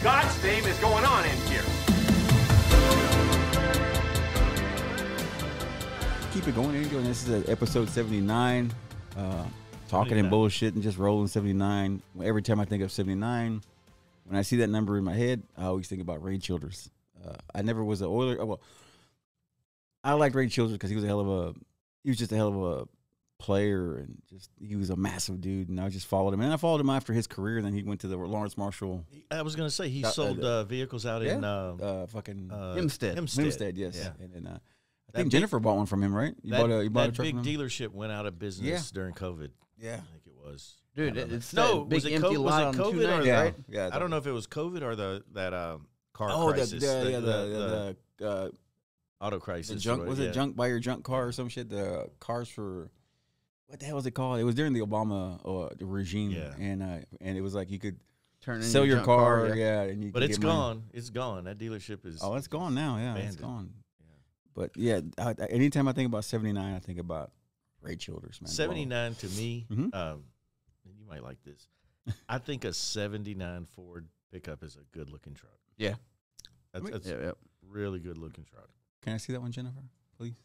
God's name is going on in here? Keep it going, Angel. And this is episode 79. Talking and bullshit and just rolling 79. Every time I think of 79, when I see that number in my head, I always think about Ray Childress. I never was an Oiler. Well, I liked Ray Childress because he was just a hell of a player, and just he was a massive dude. And I just followed him, and I followed him after his career. And then he went to the Lawrence Marshall. I was gonna say he sold vehicles out in fucking Hempstead, yes. Yeah. And then I think Jennifer bought one from him, right? You bought a truck big from him? dealership went out of business during COVID. Yeah, I think it was. Dude, it's no, big was it empty lot on COVID 290, or right? Yeah. I don't know if it was COVID or that car crisis. The auto crisis. The junk was it junk by your junk car or some shit? The cars for what the hell was it called? It was during the Obama regime, and it was like you could sell your car, and you. But could it's get gone. money. It's gone. That dealership is. Oh, it's gone now. Yeah, abandoned. it's gone. But yeah, anytime I think about 79, I think about Ray Childress, man. 79 to me, Mhm. you might like this. I think a 79 Ford pickup is a good-looking truck. Yeah. That's really good-looking truck. Can I see that one, Jennifer, please?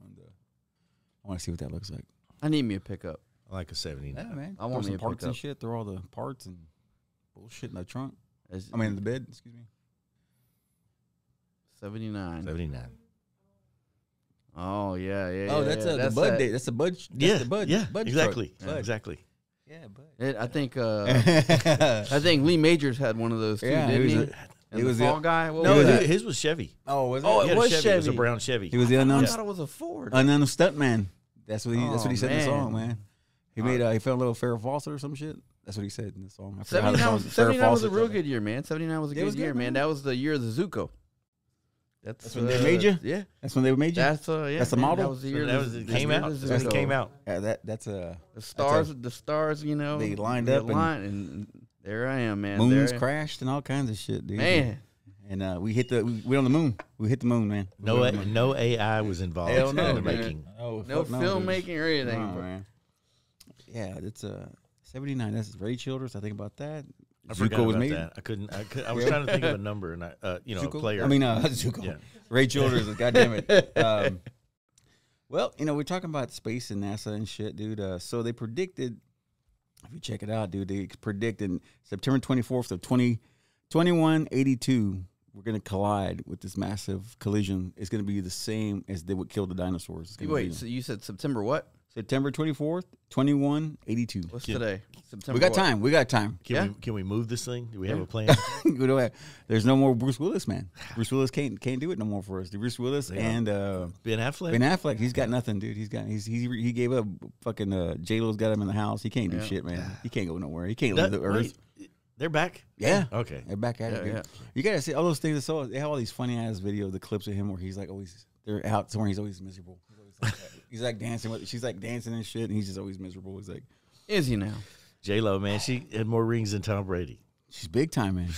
I want to see what that looks like. I need me a pickup. I like a 79. Yeah, man. I want Throw me some a parts and pickup. shit. Throw all the parts and bullshit in the trunk. In the bed. Excuse me. 79. 79. Oh, yeah. Oh, that's the Bud Day. That's the Bud. That's the Bud. Yeah, Bud exactly. Truck. Bud. Exactly. Yeah, Bud. I think Lee Majors had one of those too, Yeah, didn't he? he And was the the- fall guy. What No, was that? his was Chevy. Oh, was it? Oh, He it had a was Chevy. It was a Chevy. brown Chevy. He was the I unknown thought it was a Ford. stunt man. That's what he said in the man. song, man. He made he found a little Farrah Fawcett or some shit. That's what he said in the song. I forgot how the 79, song- 79 was a Fawcett. real good year, man. 79 was a It was good year, good, man. man. That was the year of the Zuko. That's when they made you? Yeah. That's when they made you. That's That's the man, model? That was the year. That of was the- it the came year out. of the That's when it Zuko. came out. Yeah, that's The stars, you know, they lined up and- and there I am, man. moons There- crashed and all kinds of shit, dude. Man, And we on the moon. We hit the moon, man. No AI was involved Hell in no, the man. making. Oh, no fuck no, filmmaking or anything. No, man. Yeah, it's 79. That's Ray Childress. I think about that. I forgot Zuko was about made. that. I was trying to think of a number, and a Zuko? player. I mean, Zuko. Yeah. Ray Childress. Goddamn it. Well, we're talking about space and NASA and shit, dude. So they predicted, if you check it out, dude, they predicted September 24th of 2182, we're going to collide with this massive collision. It's going to be the same as they would kill the dinosaurs. It's gonna Wait, be so you said September what? September 24th, 2182. What's today? September. We got what? time. We got time. Can we move this thing? Do we have a plan? We don't have- There's no more Bruce Willis, man. Bruce Willis can't do it no more for us. Bruce Willis and Ben Affleck. Ben Affleck, he's got nothing, dude. He gave up. Fucking J-Lo's got him in the house. He can't do shit, man. He can't go nowhere. He can't leave the earth. Wait, they're back. Yeah. Okay. They're back at it. Yeah, Dude. You gotta see all those things. So they have all these funny ass videos, the clips of him where he's like always they're out somewhere. He's always miserable. He's like dancing with. She's like dancing and shit, and he's just always miserable. He's like, Is he now? J-Lo, man, she had more rings than Tom Brady. she's big time, man.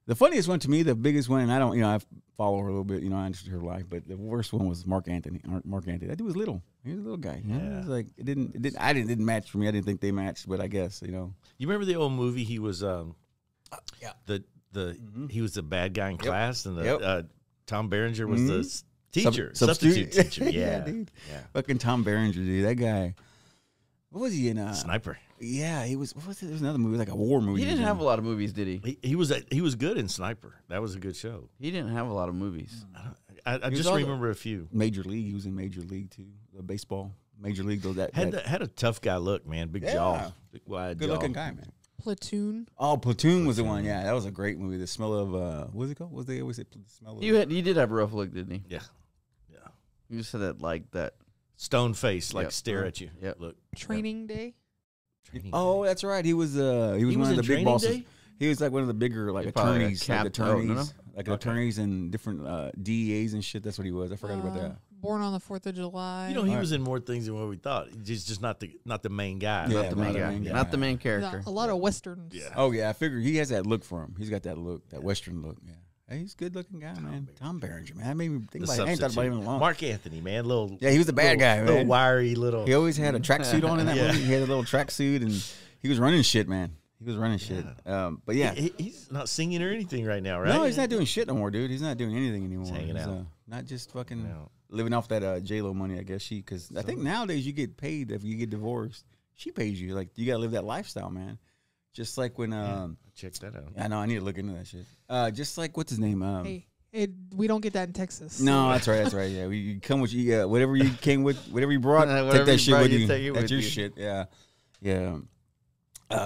The funniest one to me, the biggest one, and I don't, I follow her a little bit. I understood her life, but the worst one was Mark Anthony. That dude was little. He was a little guy. It was like it didn't match for me. I didn't think they matched, but I guess You remember the old movie? He was yeah. he was the bad guy in class, and Tom Berenger was Mhm. the teacher, Substitute. substitute teacher. Yeah, Yeah, dude. Yeah. Fucking Tom Berenger, dude. That guy. What was he in? Sniper. Yeah, he was. What was it? There's another movie, like a war movie. He didn't have a lot of movies, did he? He was good in Sniper. That was a good show. He didn't have a lot of movies. I was just all remember a few. Major League. He was in Major League too. Baseball. Major League. Had a tough guy look, man. Big jaw, big wide good jaw. looking guy, man. Platoon. Oh, Platoon was the one. Yeah, that was a great movie. The smell of what's it called? What they always say? The smell of. He did have a rough look, didn't he? Yeah. You said that like that. Stone face, like Yep. stare at you. Yep. Look. Training Day. Training Oh, that's right. He was one of in the big Training bosses. Day? He was like one of the bigger like He probably attorneys, got like capped. Oh, no, attorneys, like attorneys and different DEAs and shit. That's what he was. I forgot about that. Born on the 4th of July. You know, he was in more things than what we thought. He's just not the main guy. Yeah, Not the main guy. Not the main character. A lot of westerns. Yeah. Oh yeah, I figured he has that look for him. He's got that look, that Western look. Yeah, hey, he's a good looking guy, man. Tom Berenger, man. I made me think The about it. I ain't thought about him in a substitute. long. Mark Anthony, man. Little. Yeah, he was the bad guy, man. Little wiry, little. He always had a tracksuit on in that Yeah. movie. He had a little tracksuit and he was running shit, man. He was running shit. But yeah, he's not singing or anything right now, right? no, he's not doing shit no more, dude. He's not doing anything anymore. He's hanging out. Not just fucking No. living off that J-Lo money, I guess. Because I think nowadays you get paid if you get divorced. She pays you. Like, you got to live that lifestyle, man. Just like when check that out. I know I need to look into that shit. Just like what's his name? We don't get that in Texas. No, that's right. Yeah, you come with you. Whatever you came with, whatever you brought, take that shit with you. That's your shit. Yeah.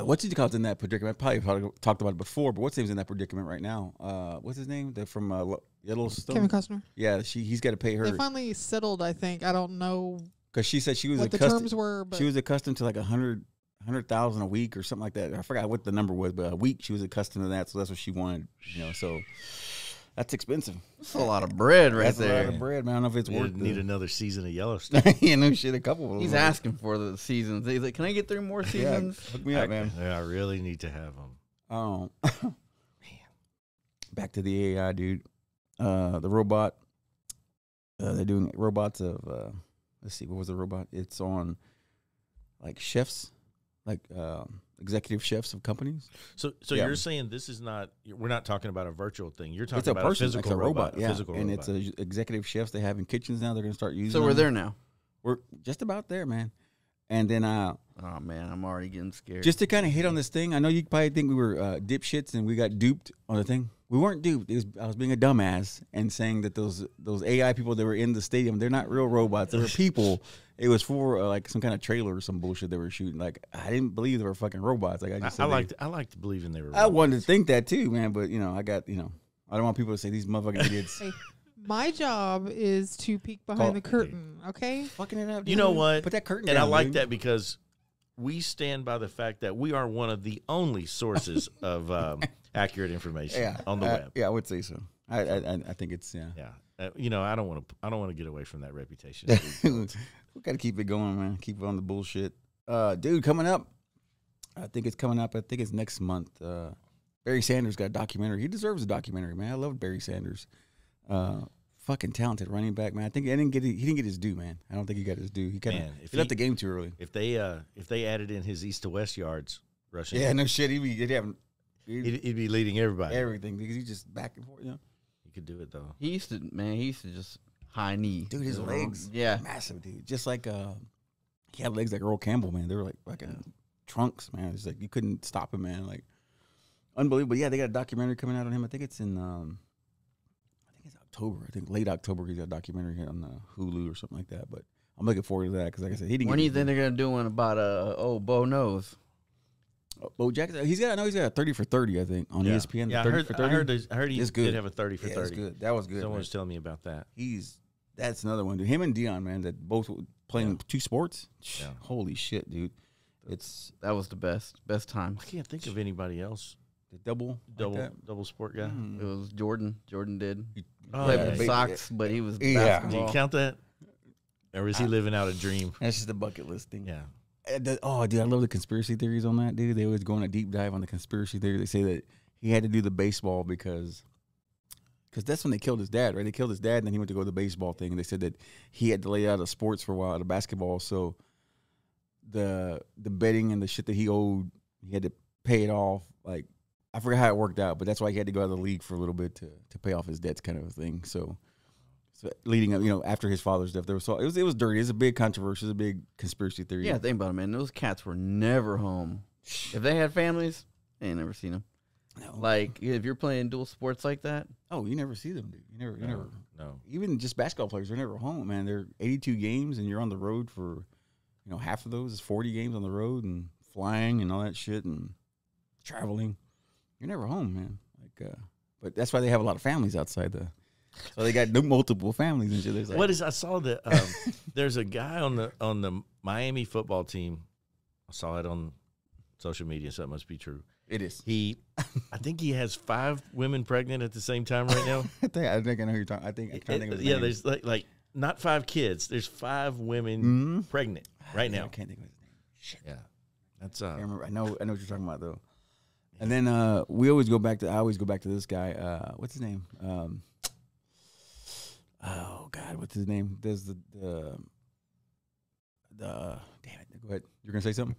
What's he called in that predicament? Probably talked about it before, but what's his name in that predicament right now? What's his name? They're from Yellowstone. Kevin Costner. Yeah, he's got to pay her. They finally settled, I think. I don't know because she said she was what the terms were. But she was accustomed to like 100,000 a week or something like that. I forgot what the number was, but a week she was accustomed to that, so that's what she wanted. So that's expensive. That's a lot of bread right there. That's a lot of bread, man. I don't know if it's worth Need another season of Yellowstone. Yeah, no shit. A couple of them. He's asking for the seasons. He's like, "Can I get 3 more seasons?" Hook me up, man. Yeah, I really need to have them. Oh, man. Back to the AI, dude. The robot. They're doing robots of. Let's see, what was the robot? It's on, like chefs, like executive chefs of companies. So you're saying this is not? We're not talking about a virtual thing. You're talking It's a about person, a physical it's a robot, a physical and robot. it's a executive chefs they have in kitchens now. They're gonna start using. So we're them. there now. We're just about there, man. And then Oh man, I'm already getting scared. just to kind of hit on this thing, I know you probably think we were dipshits and we got duped on the thing. We weren't duped. I was being a dumbass and saying that those AI people that were in the stadium, they're not real robots. They were people. It was for like some kind of trailer or some bullshit they were shooting. Like, I didn't believe they were fucking robots. Like, I like to believe in they were. I wanted to think that too, man. But I got I don't want people to say these motherfucking idiots. hey, my job is to peek behind the curtain. Okay. Fucking it up. You know what? Put that curtain and down, I like dude. that because we stand by the fact that we are one of the only sources of accurate information on the web. Yeah, I would say so. I think it's Yeah. I don't want to get away from that reputation. We got to keep it going, man. Keep it on the bullshit. Dude, coming up. I think it's coming up. I think it's next month. Barry Sanders got a documentary. He deserves a documentary, man. I love Barry Sanders. Fucking talented running back, man. I think he didn't get his due, man. I don't think he got his due. He left the game too early. If they added in his east to west yards rushing, Yeah, no shit. He'd be leading everybody. everything because he's just back and forth. He could do it though. He used to just high knee. Dude, his legs, Yeah. massive, dude. Just like he had legs like Earl Campbell, man. They were like fucking trunks, man. It's like you couldn't stop him, man. Like unbelievable. Yeah, they got a documentary coming out on him. I think it's in it's October. I think late October. He's got a documentary on Hulu or something like that. But I'm looking forward to that because, like I said, he didn't. When do you think they're gonna do one about Bo Knows? Bo Jackson. He's got a 30 for 30. I think on ESPN. Yeah, 30 for 30. I heard he It's good. did have a 30 for 30. That's good. That was good. Someone man. was telling me about that. That's another one, dude. Him and Dion, man, that both playing two sports. Yeah. Holy shit, dude. That was the best time. I can't think of anybody else. The double sport guy. Mm. It was Jordan. Jordan did. Oh, Played yeah. with Sox, but he was Yeah. Do basketball. you count that? Or is he living out a dream? That's just a bucket list thing. Yeah. Dude, I love the conspiracy theories on that, dude. They always go on a deep dive on the conspiracy theory. They say that he had to do the baseball because that's when they killed his dad, right? They killed his dad, and then he went to go to the baseball thing. And they said that he had to lay out of sports for a while, out of basketball. So the betting and the shit that he owed, he had to pay it off. Like, I forgot how it worked out, but that's why he had to go out of the league for a little bit to pay off his debts, kind of a thing. So leading up, after his father's death, it was dirty. It was a big controversy. It was a big conspiracy theory. Yeah, think about it, man. Those cats were never home. If they had families, they ain't never seen them. No. Like, if you're playing dual sports like that, Oh, you never see them, dude. You never. No. Even just basketball players, they're never home, man. They're 82 games, and you're on the road for, half of those is 40 games on the road and flying and all that shit and traveling. You're never home, man. But that's why they have a lot of families outside so they got multiple families and shit. Like, I saw that there's a guy on the Miami football team. I saw it on social media, so it must be true. It is. I think he has 5 women pregnant at the same time right now. I think I know who you're talking. I think of his name. There's like not 5 kids. There's 5 women pregnant right now. I can't think of his name. Shit. Yeah, that's I remember. I know what you're talking about though. And then I always go back to this guy. What's his name? Oh God, what's his name? There's the damn it. Go ahead. You're gonna say something?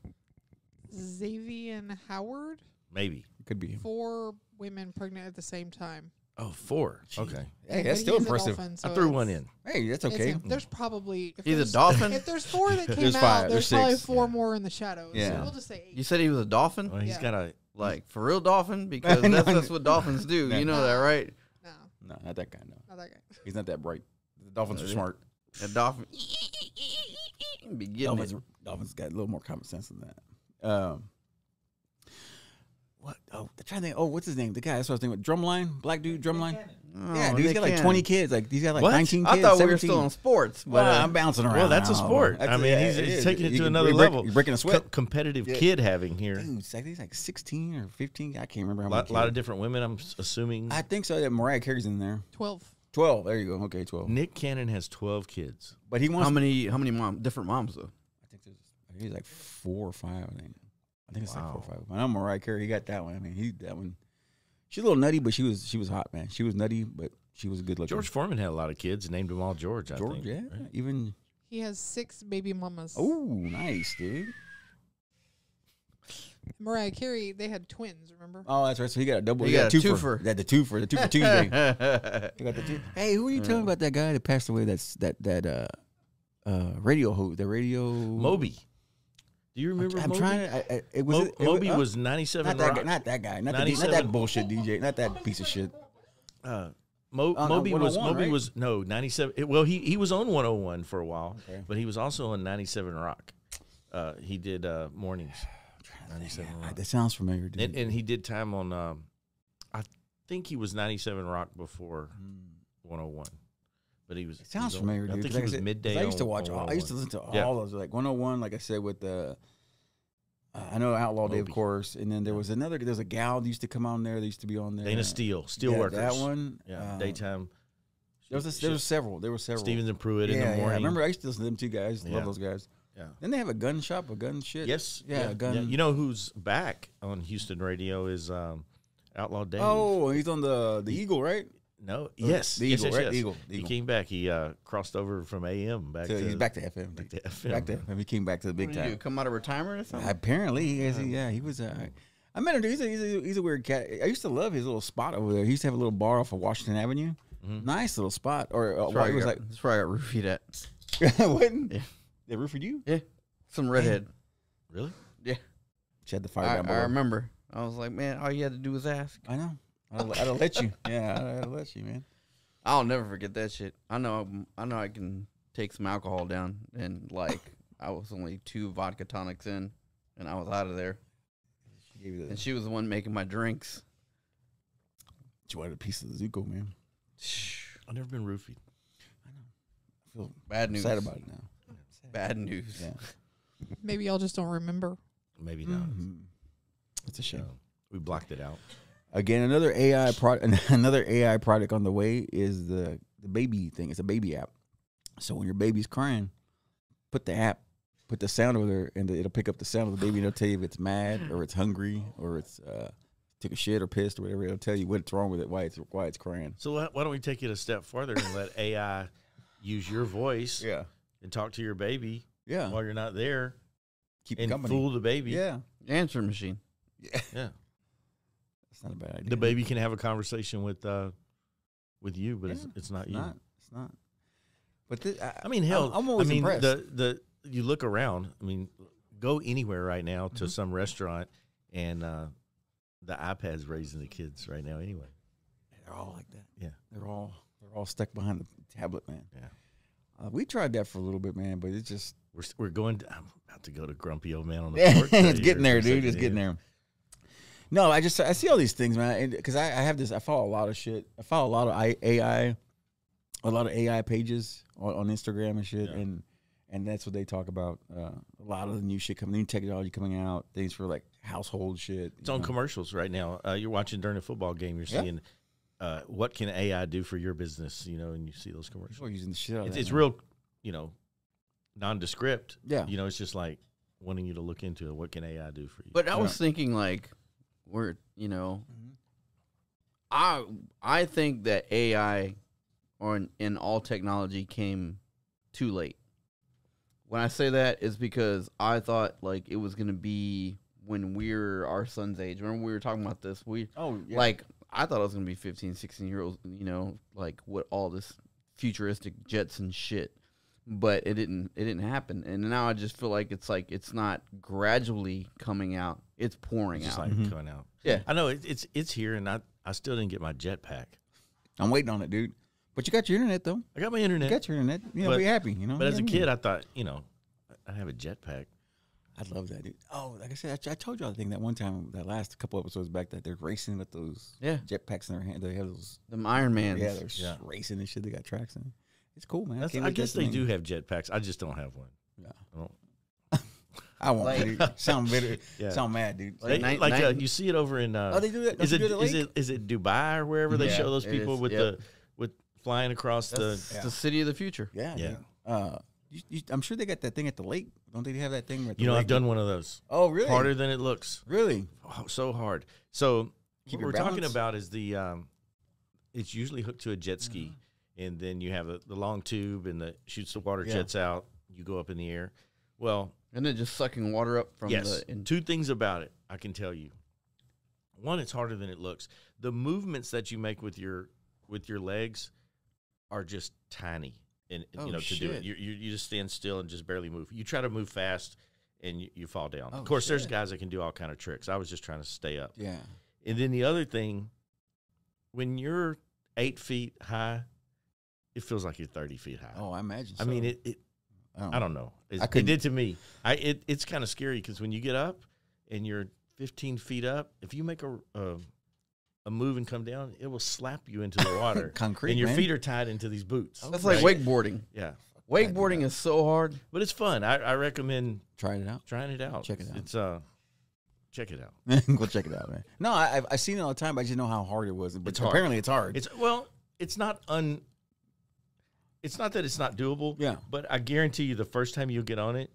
Xavier Howard. Maybe. It could be. 4 women pregnant at the same time. Oh, 4. Okay. Hey, But that's still he's a impressive. dolphin, so I threw it's- one in. Hey, that's it's okay. him. There's probably He's a there's- dolphin? If there's 4 that came There's out, 5, there's there's probably 6. 4 more in the shadows. Yeah. So we'll just say 8. You said he was a dolphin? Well, he's Yeah. got a. Like, for real dolphin? Because No, that's what dolphins do. no. You know that, right? No, No, not that guy. No, not that guy. he's not that bright. The dolphins are Yeah. smart. A dolphin. Be getting it. Dolphins got a little more common sense than that. What? Oh, I'm trying to think. Oh, what's his name? The guy. That's what I was thinking. Drumline, black dude, Drumline. Oh, Yeah, dude, he's got like Nick 20 Cannon. kids. Like he's got like What? 19 I kids. thought we were 17. still on sports, but Well, I'm bouncing around. Well, that's a now. sport. That's- I mean, yeah, he's it is. taking it You to can another break- level. You're breaking a sweat. Competitive Yeah. kid having here. Dude, I think he's like 16 or 15. I can't remember how A many. lot of kids. different women, I'm assuming. I think so. That Mariah Carey's in there. 12. 12. There you go. Okay, 12. Nick Cannon has 12 kids. But he wants. how many different moms though? I think he's like 4 or 5. I think it's like 4 or Wow. 5. I know Mariah Carey. He got that one. I mean, that one. She's a little nutty, but she was hot, man. She was nutty, but she was good looking. George Foreman had a lot of kids and named them all George, I think. yeah. right? Even. He has 6 baby mamas. Oh, nice, dude. Mariah Carey, they had twins, remember? Oh, that's right. So he got a double. He He got a got a twofer. twofer. That the two for Tuesday. He got the two. Hey, who are you telling about that guy that passed away? That radio host, the radio Moby. Do you remember I'm Moby? trying to. It was Moby was 97 not that Rock. guy. Not that guy. Not that 97 bullshit DJ. Not that piece of shit. Moby was 101, right? 97. Well, he was on 101 for a while, Okay. but he was also on 97 Rock. He did mornings. 97 Rock. That sounds familiar, dude. And he did time on. I think he was 97 Rock before 101, but he was. It sounds he was on- familiar, I dude. think 'cause he was I said- 'cause midday. I used to on- watch. on I used to 101. listen to Yeah. all those, like 101. Like I said, with the. I know Outlaw Day, of Moby. course, and then there was another. There's a gal that used to come on there. They used to be on there. Dana Steel Yeah, Workers. that one. Yeah, daytime. There was several. There were several. Stevens and Pruitt in the morning. I remember I used to listen to them two guys. Yeah. Love those guys. Yeah. Then they have a gun shop, a gun shit. Yes. Yeah, a gun. You know who's back on Houston radio is Outlaw Dave. Oh, he's on the Eagle, right? No. Yes. The yes, Eagle, yes, right? yes. The Eagle. He came back. He crossed over from AM back So to. he's back to FM. Back to FM. Back to FM. He came back to the big What did you do? time. Come out of retirement or something? Apparently, he was. I met him. He's a weird cat. I used to love his little spot over there. He used to have a little bar off of Washington Avenue. Nice little spot. Or That's well, it was like that's where I got roofied at. what? Yeah. They roofied you? Yeah, some redhead. Really? Yeah, She had the fire I down below. remember. I was like, man, all you had to do was ask. I know. I'd have let you. Yeah, I'd have let you, man. I'll never forget that shit. I know I can take some alcohol down, and like I was only 2 vodka tonics in, and I was out of there. She gave you And she was the one making my drinks. She wanted a piece of the Zuko, man. I've never been roofied. I feel Bad news. sad about it now. Bad news. Yeah. Maybe y'all just don't remember. Maybe not. It's a shame. No, we blocked it out. Again, another AI product on the way is the baby thing. It's a baby app. So when your baby's crying, put the sound over there, and it'll pick up the sound of the baby, and it'll tell you if it's mad or it's hungry or it's took a shit or pissed or whatever. It'll tell you what's wrong with it, why it's crying. So why don't we take it a step further and let AI use your voice and talk to your baby Yeah. while you're not there Keep and company. fool the baby? Yeah. Answering machine. Yeah. That's not a bad idea. The baby can have a conversation with you, but it's not you. It's not. But this, I mean, hell, I'm always impressed. the you look around. I mean, go anywhere right now to some restaurant, and the iPad's raising the kids right now. Anyway, They're all like that. Yeah. They're all stuck behind the tablet, man. Yeah. We tried that for a little bit, man, but it's just we're going. I'm about to go to grumpy old man on the porch. it's getting there, dude. It's getting there. No, I see all these things, man, because I have this. I follow a lot of shit. I follow a lot of AI pages on Instagram and shit, and that's what they talk about. A lot of the new shit new technology coming out, things for like household shit. It's on commercials right now. You're watching during a football game. You're seeing what can AI do for your business, and you see those commercials. We're using the shit out of that. It's man. real, nondescript. Yeah. It's just like wanting you to look into it. What can AI do for you? But I was thinking, like, I think that AI in all technology came too late. When I say that, is because I thought like it was going to be when we're our son's age. Remember we were talking about this. Yeah. I thought it was gonna be 15, 16-year-olds. Like what all this futuristic jets and shit. But it didn't happen. And now I just feel like it's not gradually coming out. It's pouring Just out. like coming out. Yeah. I know it's here, and I still didn't get my jetpack. I'm waiting on it, dude. But you got your internet though. I got my internet. You got your internet. But- Be happy. But as a kid, I thought, I'd have a jetpack. I love that, dude. Oh, like I said, I told y'all the thing that one time, that last couple episodes back, that they're racing with those jetpacks in their hand. They have those. Them Iron Mans. Yeah, they're racing and shit. They got tracks in it. It's cool, man. I guess they do have jetpacks. I just don't have one. Yeah. I don't. I won't. Dude. Sound bitter. Yeah. Sound mad, dude. You see it over in. They do that. Is Don't you it do the lake? is it Dubai or wherever they Yeah, show those it people is. with Yep. with flying across That's the. the city of the future. Yeah, Yeah. dude. I'm sure they got that thing at the lake. Don't they have that thing? At the You know, lake? I've done one of those. Oh, really? Harder than it looks. Really? Oh, so hard. So Keep what your we're talking balance. about is the. It's usually hooked to a jet ski, and then you have the long tube and the shoots the water jets out. You go up in the air. Well, And then just sucking water up from yes. the. Two things about it I can tell you. One, it's harder than it looks. The movements that you make with your legs are just tiny, and Oh, to do it, shit. you just stand still and just barely move. You try to move fast, and you fall down. Oh, of course, there's shit. guys that can do all kind of tricks. I was just trying to stay up. Yeah. And then the other thing, when you're 8 feet high, it feels like you're 30 feet high. Oh, I imagine. I mean, it I don't know. It couldn't- did to me. It's kind of scary because when you get up and you're 15 feet up, if you make a move and come down, it will slap you into the water. Concrete, and your man. feet are tied into these boots. That's like wakeboarding. Yeah, Wakeboarding is so hard. but it's fun. I recommend Try it out. trying it out. Check it out. It's check it out. Go check it out, man. No, I've seen it all the time, but I just know how hard it was. But It's hard. apparently, it's hard. It's not It's not that it's not doable. Yeah. But I guarantee you, the first time you get on it,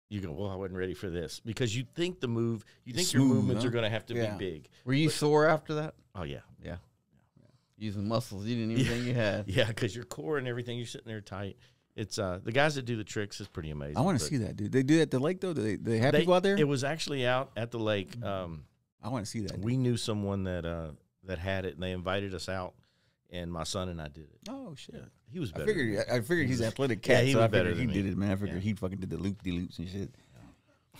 you go, "Well, I wasn't ready for this," because you think your Smooth, movements huh? are going to have to Yeah. be big. Were you sore after that? Oh yeah, Yeah. Using muscles you didn't even think you had. yeah, because your core and everything, you're sitting there tight. It's the guys that do the tricks is pretty amazing. I want to but see that, dude. They do that at the lake, though? Do they have they- people out there? It was actually out at the lake. I want to see that. We knew someone that had it, and they invited us out, and my son and I did it. Oh, shit. Yeah, he was better. I figured he's an athletic Yeah, cat, he so was I better figured he than did me. it, man. I figured Yeah. he fucking did the loop-de-loops and shit.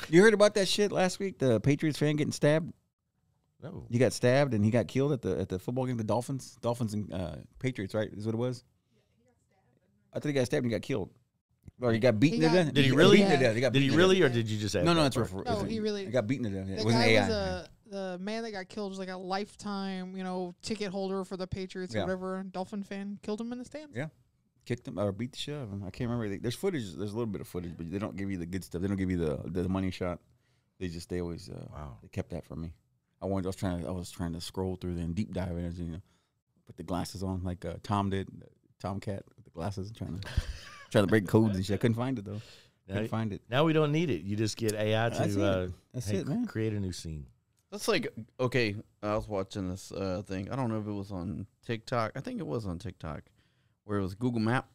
You heard about that shit last week? The Patriots fan getting stabbed? No. He got stabbed and he got killed at the football game. The Dolphins and Patriots, right? Is what it was. I thought he got stabbed and he got killed, or he got beaten He to got- death. Did he got really? beaten to death. He got Did he beaten to really, death. or did you just add No, that that's part? real. No, he really- He got beaten to death. The It wasn't guy AI. was the man that got killed was like a lifetime, ticket holder for the Patriots Yeah. or whatever. Dolphin fan killed him in the stands. Yeah. Kicked him or beat the shit out of him. I can't remember. There's footage. There's a little bit of footage, but they don't give you the good stuff. They don't give you the money shot. They always Wow. they kept that from me. I was trying to scroll through and deep dive in it, put the glasses on like Tom did, Tomcat with the glasses, trying to break codes and shit. I couldn't find it though. Couldn't find it. Now we don't need it. You just get AI That's to it. That's it, man. create a new scene. That's like, okay, I was watching this thing. I don't know if it was on TikTok. I think it was on TikTok, where it was Google Map.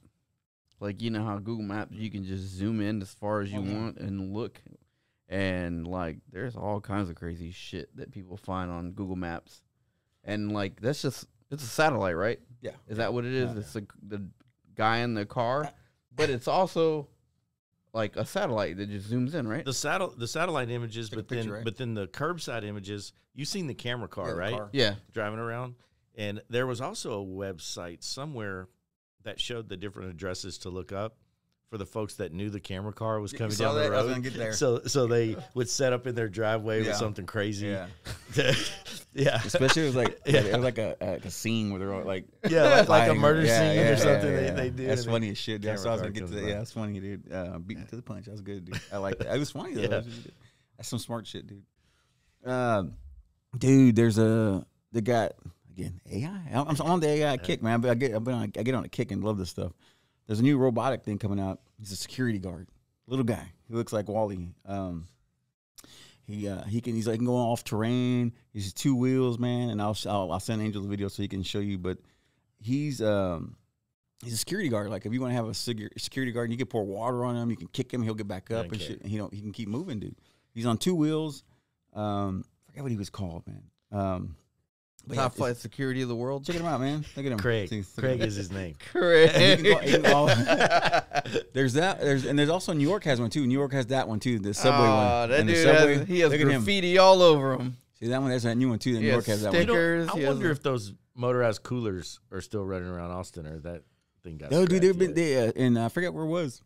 Like, you know how Google Maps, you can just zoom in as far as you want and look. And, like, there's all kinds of crazy shit that people find on Google Maps. And, like, it's a satellite, right? Yeah. Is that what it is? Yeah. It's the guy in the car. But it's also, like, a satellite that just zooms in, right? The satellite images, Take a but then picture, right? but then the curbside images. You've seen the camera car, Yeah, the right? car. Yeah. Driving around, and there was also a website somewhere that showed the different addresses to look up for the folks that knew the camera car was You coming saw down the that? I was road. gonna get there. So they would set up in their driveway Yeah. with something crazy. Yeah. yeah. Especially it was like Yeah. it was like a scene where they're all like Yeah, like a flying. murder Yeah, scene yeah, or something yeah, yeah. they did. That's and funny as shit. Dude. I camera saw I was car gonna get to comes that. by. Yeah, that's funny, dude. Beat me to the punch. That was good, dude. I like that. It was funny though. Yeah. That's some smart shit, dude. Dude, there's they got again AI. I'm on the AI kick, man. But I get on a kick and love this stuff. There's a new robotic thing coming out. He's a security guard, little guy. He looks like Wally. He can go off terrain. He's 2 wheels, man. And I'll send Angel the video so he can show you. But he's a security guard. Like if you want to have a security guard, and you can pour water on him. You can kick him. He'll get back up and Okay. shit. And he can keep moving, dude. He's on 2 wheels. Forget what he was called, man. But Top yeah, flight security of the world. check him out, man. Look at him. Craig. See, look at Craig him. is his name. Correct. There's that. There's also New York has one too. New York has that one too. The subway one. That And the dude subway, he has look at him. graffiti all over him. See that one? That's that new one too. The New York has that one. stickers. I He has wonder a- if those motorized coolers are still running around Austin, or that thing got. No, dude, they've scrapped been yet. there, and I forget where it was.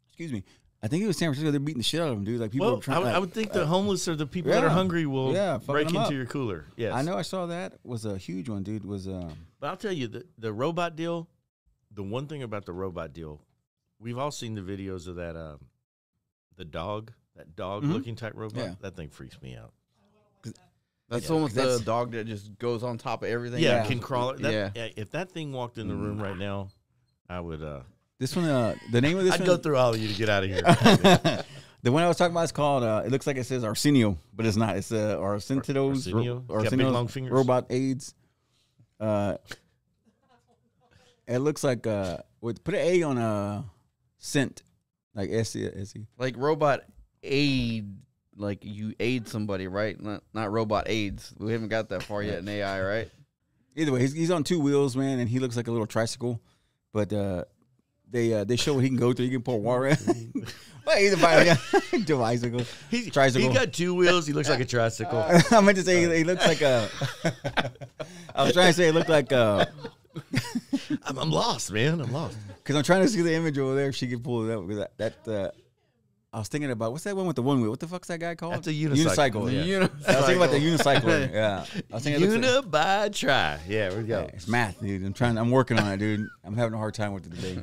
Excuse me. I think it was San Francisco. They're beating the shit out of them, dude. Like people Well, are trying. I would think the homeless or the people that are yeah. hungry will Yeah, fucking break them into up. your cooler. Yes, I know. I saw that was a huge one, dude. Was But I'll tell you, the robot deal, the one thing about the robot deal, we've all seen the videos of that, that dog looking type robot. Yeah. That thing freaks me out. That's Yeah, the one with the that's- dog that just goes on top of everything. Yeah, Yeah. can crawl. That, Yeah. If that thing walked in the room right now, I would. this one? The name of this I'd one? go through all of you to get out of here. The one I was talking about is called. It looks like it says Arsenio, but it's not. It's Arsento's Arsenio? Got big, long fingers? robot aids. It looks like put an A on scent, like S-E. Like robot aid, like you aid somebody, right? Not robot aids. We haven't got that far yet in AI, right? Either way, he's on two wheels, man, and he looks like a little tricycle. But they show what he can go through. He can pour water in. Well, he's a bicycle. He's Tricycle. He got two wheels. He looks like a tricycle. I meant to say he looks like a. I was trying to say it looked like I'm lost, man. I'm lost. because I'm trying to see the image over there. If she can pull it up, because that I was thinking about what's that one with the one wheel? What the fuck's that guy called? That's a unicycle. Yeah. Yeah. I was thinking about the unicycle. Yeah, I was thinking. It looks like, Uniby try. Yeah, we go. yeah, it's math, dude. I'm working on it, dude. I'm having a hard time with it today.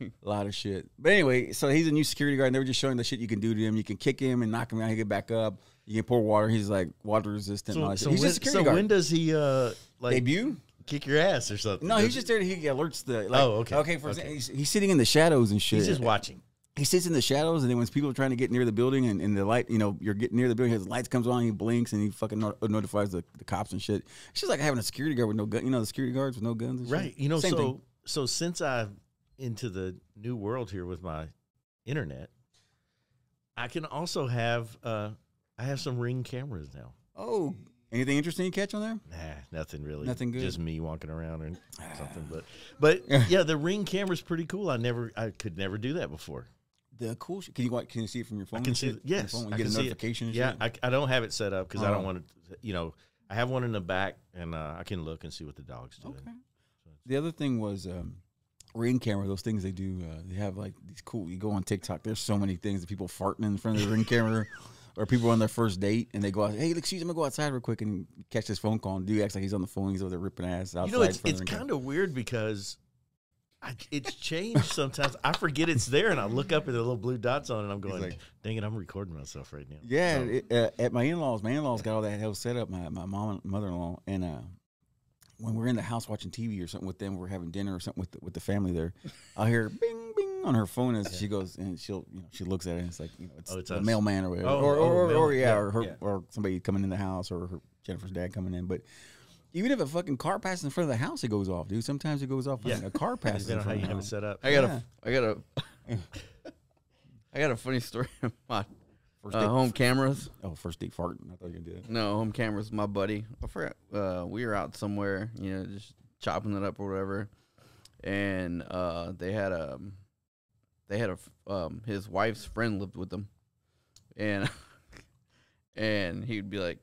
A lot of shit. But anyway, so he's a new security guard, and they were just showing the shit you can do to him. You can kick him and knock him out. He get back up. You can pour water. He's like water resistant. and all that shit. He's just a security guard. when does he like Debut? kick your ass or something? No, Does he's just there. He alerts the. Like, Oh, okay. Okay, for Okay. example, he's sitting in the shadows and shit. He's just watching. He sits in the shadows, and then when people are trying to get near the building and the light, you're getting near the building, his lights comes on, he blinks, and he fucking notifies the cops and shit. It's just like having a security guard with no gun. The security guards with no guns and shit. Right. Same thing. So since I'm into the new world here with my internet, I can also have I have some Ring cameras now. Oh, anything interesting you catch on there? Nah, nothing really. Nothing good? Just me walking around or something. But yeah, the Ring camera's pretty cool. I could never do that before. The cool shit. Can you see it from your phone? I can and see shit? it. Yes, From your phone, I you can get a see it. notification. And Yeah, shit? I don't have it set up because I don't Oh. want to. I have one in the back, and I can look and see what the dog's doing. Okay. The other thing was Ring camera. Those things they do. They have like these cool. You go on TikTok. There's so many things that people farting in front of the Ring camera, or people on their first date and they go out. Hey, look, excuse me, I'm gonna go outside real quick and catch this phone call. And dude acts like he's on the phone. He's over there ripping ass outside. It's kind of weird because it's changed sometimes. I forget it's there, and I look up at the little blue dots on it, and I'm going, like- dang it, I'm recording myself right now. Yeah, So, at my in-laws got all that hell set up. My mom and mother-in-law, and when we're in the house watching TV or something with them, we're having dinner or something with the family there. I'll hear bing bing on her phone as she goes, and she looks at it, and it's like it's us. a mailman or whatever, or somebody coming in the house, or Jennifer's dad coming in. But even if a fucking car passes in front of the house, it goes off, dude. Sometimes it goes off when a car passes. depending on how in you front have of it the house. set up. I got a funny story about First date- home cameras. Oh, first date fart. I thought you were gonna do that. No, home cameras. My buddy, I forgot. We were out somewhere, just chopping it up or whatever, and they had a his wife's friend lived with them, and and he'd be like,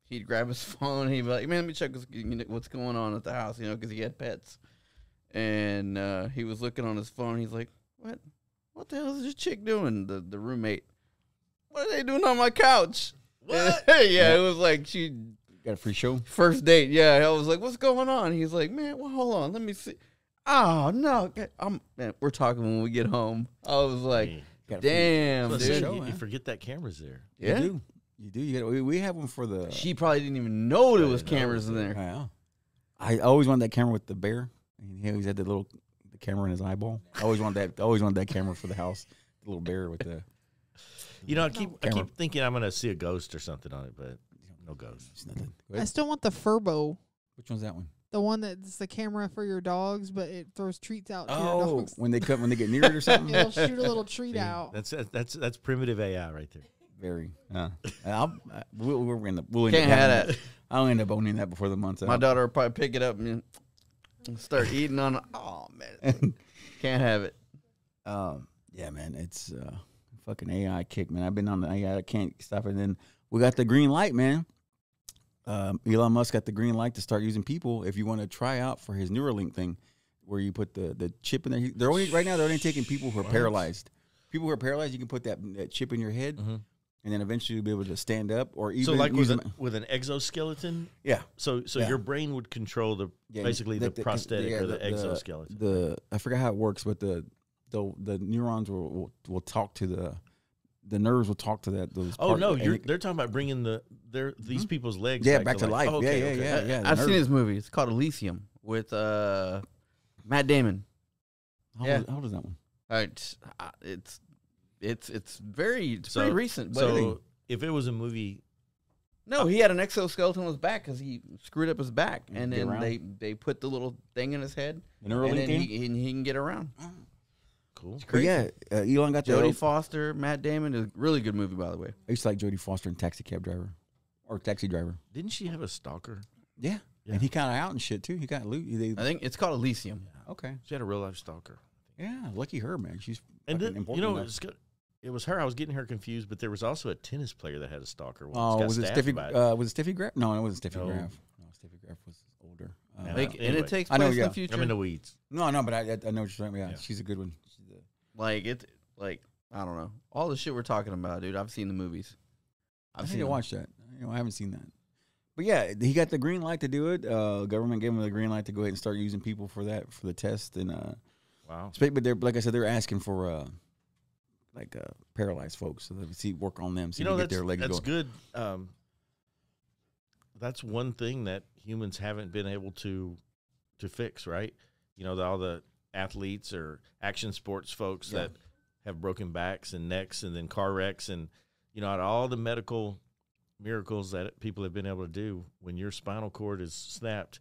he'd grab his phone, he'd be like, man, let me check what's going on at the house, because he had pets, and he was looking on his phone. He's like, what the hell is this chick doing? The roommate. What are they doing on my couch? What? Yeah, it was like she Got a free show. first date. Yeah, I was like, "What's going on?" He's like, "Man, well, hold on, let me see." Oh no, man, we're talking when we get home. I was like, Hey, Got a free- "Damn, listen, dude." show, you man. forget that camera's there. Yeah, You do. You got. We have one for the. she probably didn't even know there was didn't know it cameras was in there. Yeah. I always wanted that camera with the bear. And he always had the camera in his eyeball. I always wanted that camera for the house. The little bear with the. I keep Camera. thinking I'm gonna see a ghost or something on it, but no ghost. It's nothing. I still want the Furbo, Which one's that one? the one that's the camera for your dogs, but it throws treats out to your Oh, dogs. when they get near it or something. It'll shoot a little treat See, out. That's primitive AI right there. Very. We'll end up Can't have that. I'll end up owning that before the month's out. My daughter will probably pick it up and start eating on it. Oh, man. Can't have it. Yeah, man. It's fucking AI kick, man. I've been on the AI. I can't stop it. And then we got the green light, man. Elon Musk got the green light to start using people if you want to try out for his Neuralink thing where you put the chip in there. Right now, they're only taking people who are paralyzed. People who are paralyzed, you can put that chip in your head. And then eventually you'll be able to stand up or even... So like with an exoskeleton? Yeah. So your brain would control basically the prosthetic or the exoskeleton. I forgot how it works, but the neurons will talk to the nerves will talk to that. Those they're talking about bringing these people's legs back to life. Oh, yeah. I've seen this movie. It's called Elysium with Matt Damon. How old is that one? It's pretty recent. So if it was a movie, no, he had an exoskeleton on his back because he screwed up his back, and then they put the little thing in his head, and then he can get around. Cool. But yeah, Elon got Jodie Foster, Matt Damon. Is a really good movie, by the way. I used to like Jodie Foster in Taxi Driver. Didn't she have a stalker? Yeah. And he kind of out and shit too. He got loot. I think it's called Elysium. Yeah. Okay. She had a real life stalker. Yeah, lucky her, man. She's important. It was her. I was getting her confused, but there was also a tennis player that had a stalker. Was it Steffi Graf? No, it wasn't Steffi Graf. No, Steffi Graf was older. And it takes place in the future. I'm in the weeds. No, but I know what you're saying. Yeah, she's a good one. I don't know. All the shit we're talking about, dude. I've seen the movies. I need to watch that. I haven't seen that. But yeah, he got the green light to do it. Government gave him the green light to go ahead and start using people for the test. And wow. But they're, like I said, they're asking for paralyzed folks, so they work on them. So get their legs that's going. Good. That's one thing that humans haven't been able to fix, right? All the athletes or action sports folks that have broken backs and necks and then car wrecks and out of all the medical miracles that people have been able to do, when your spinal cord is snapped,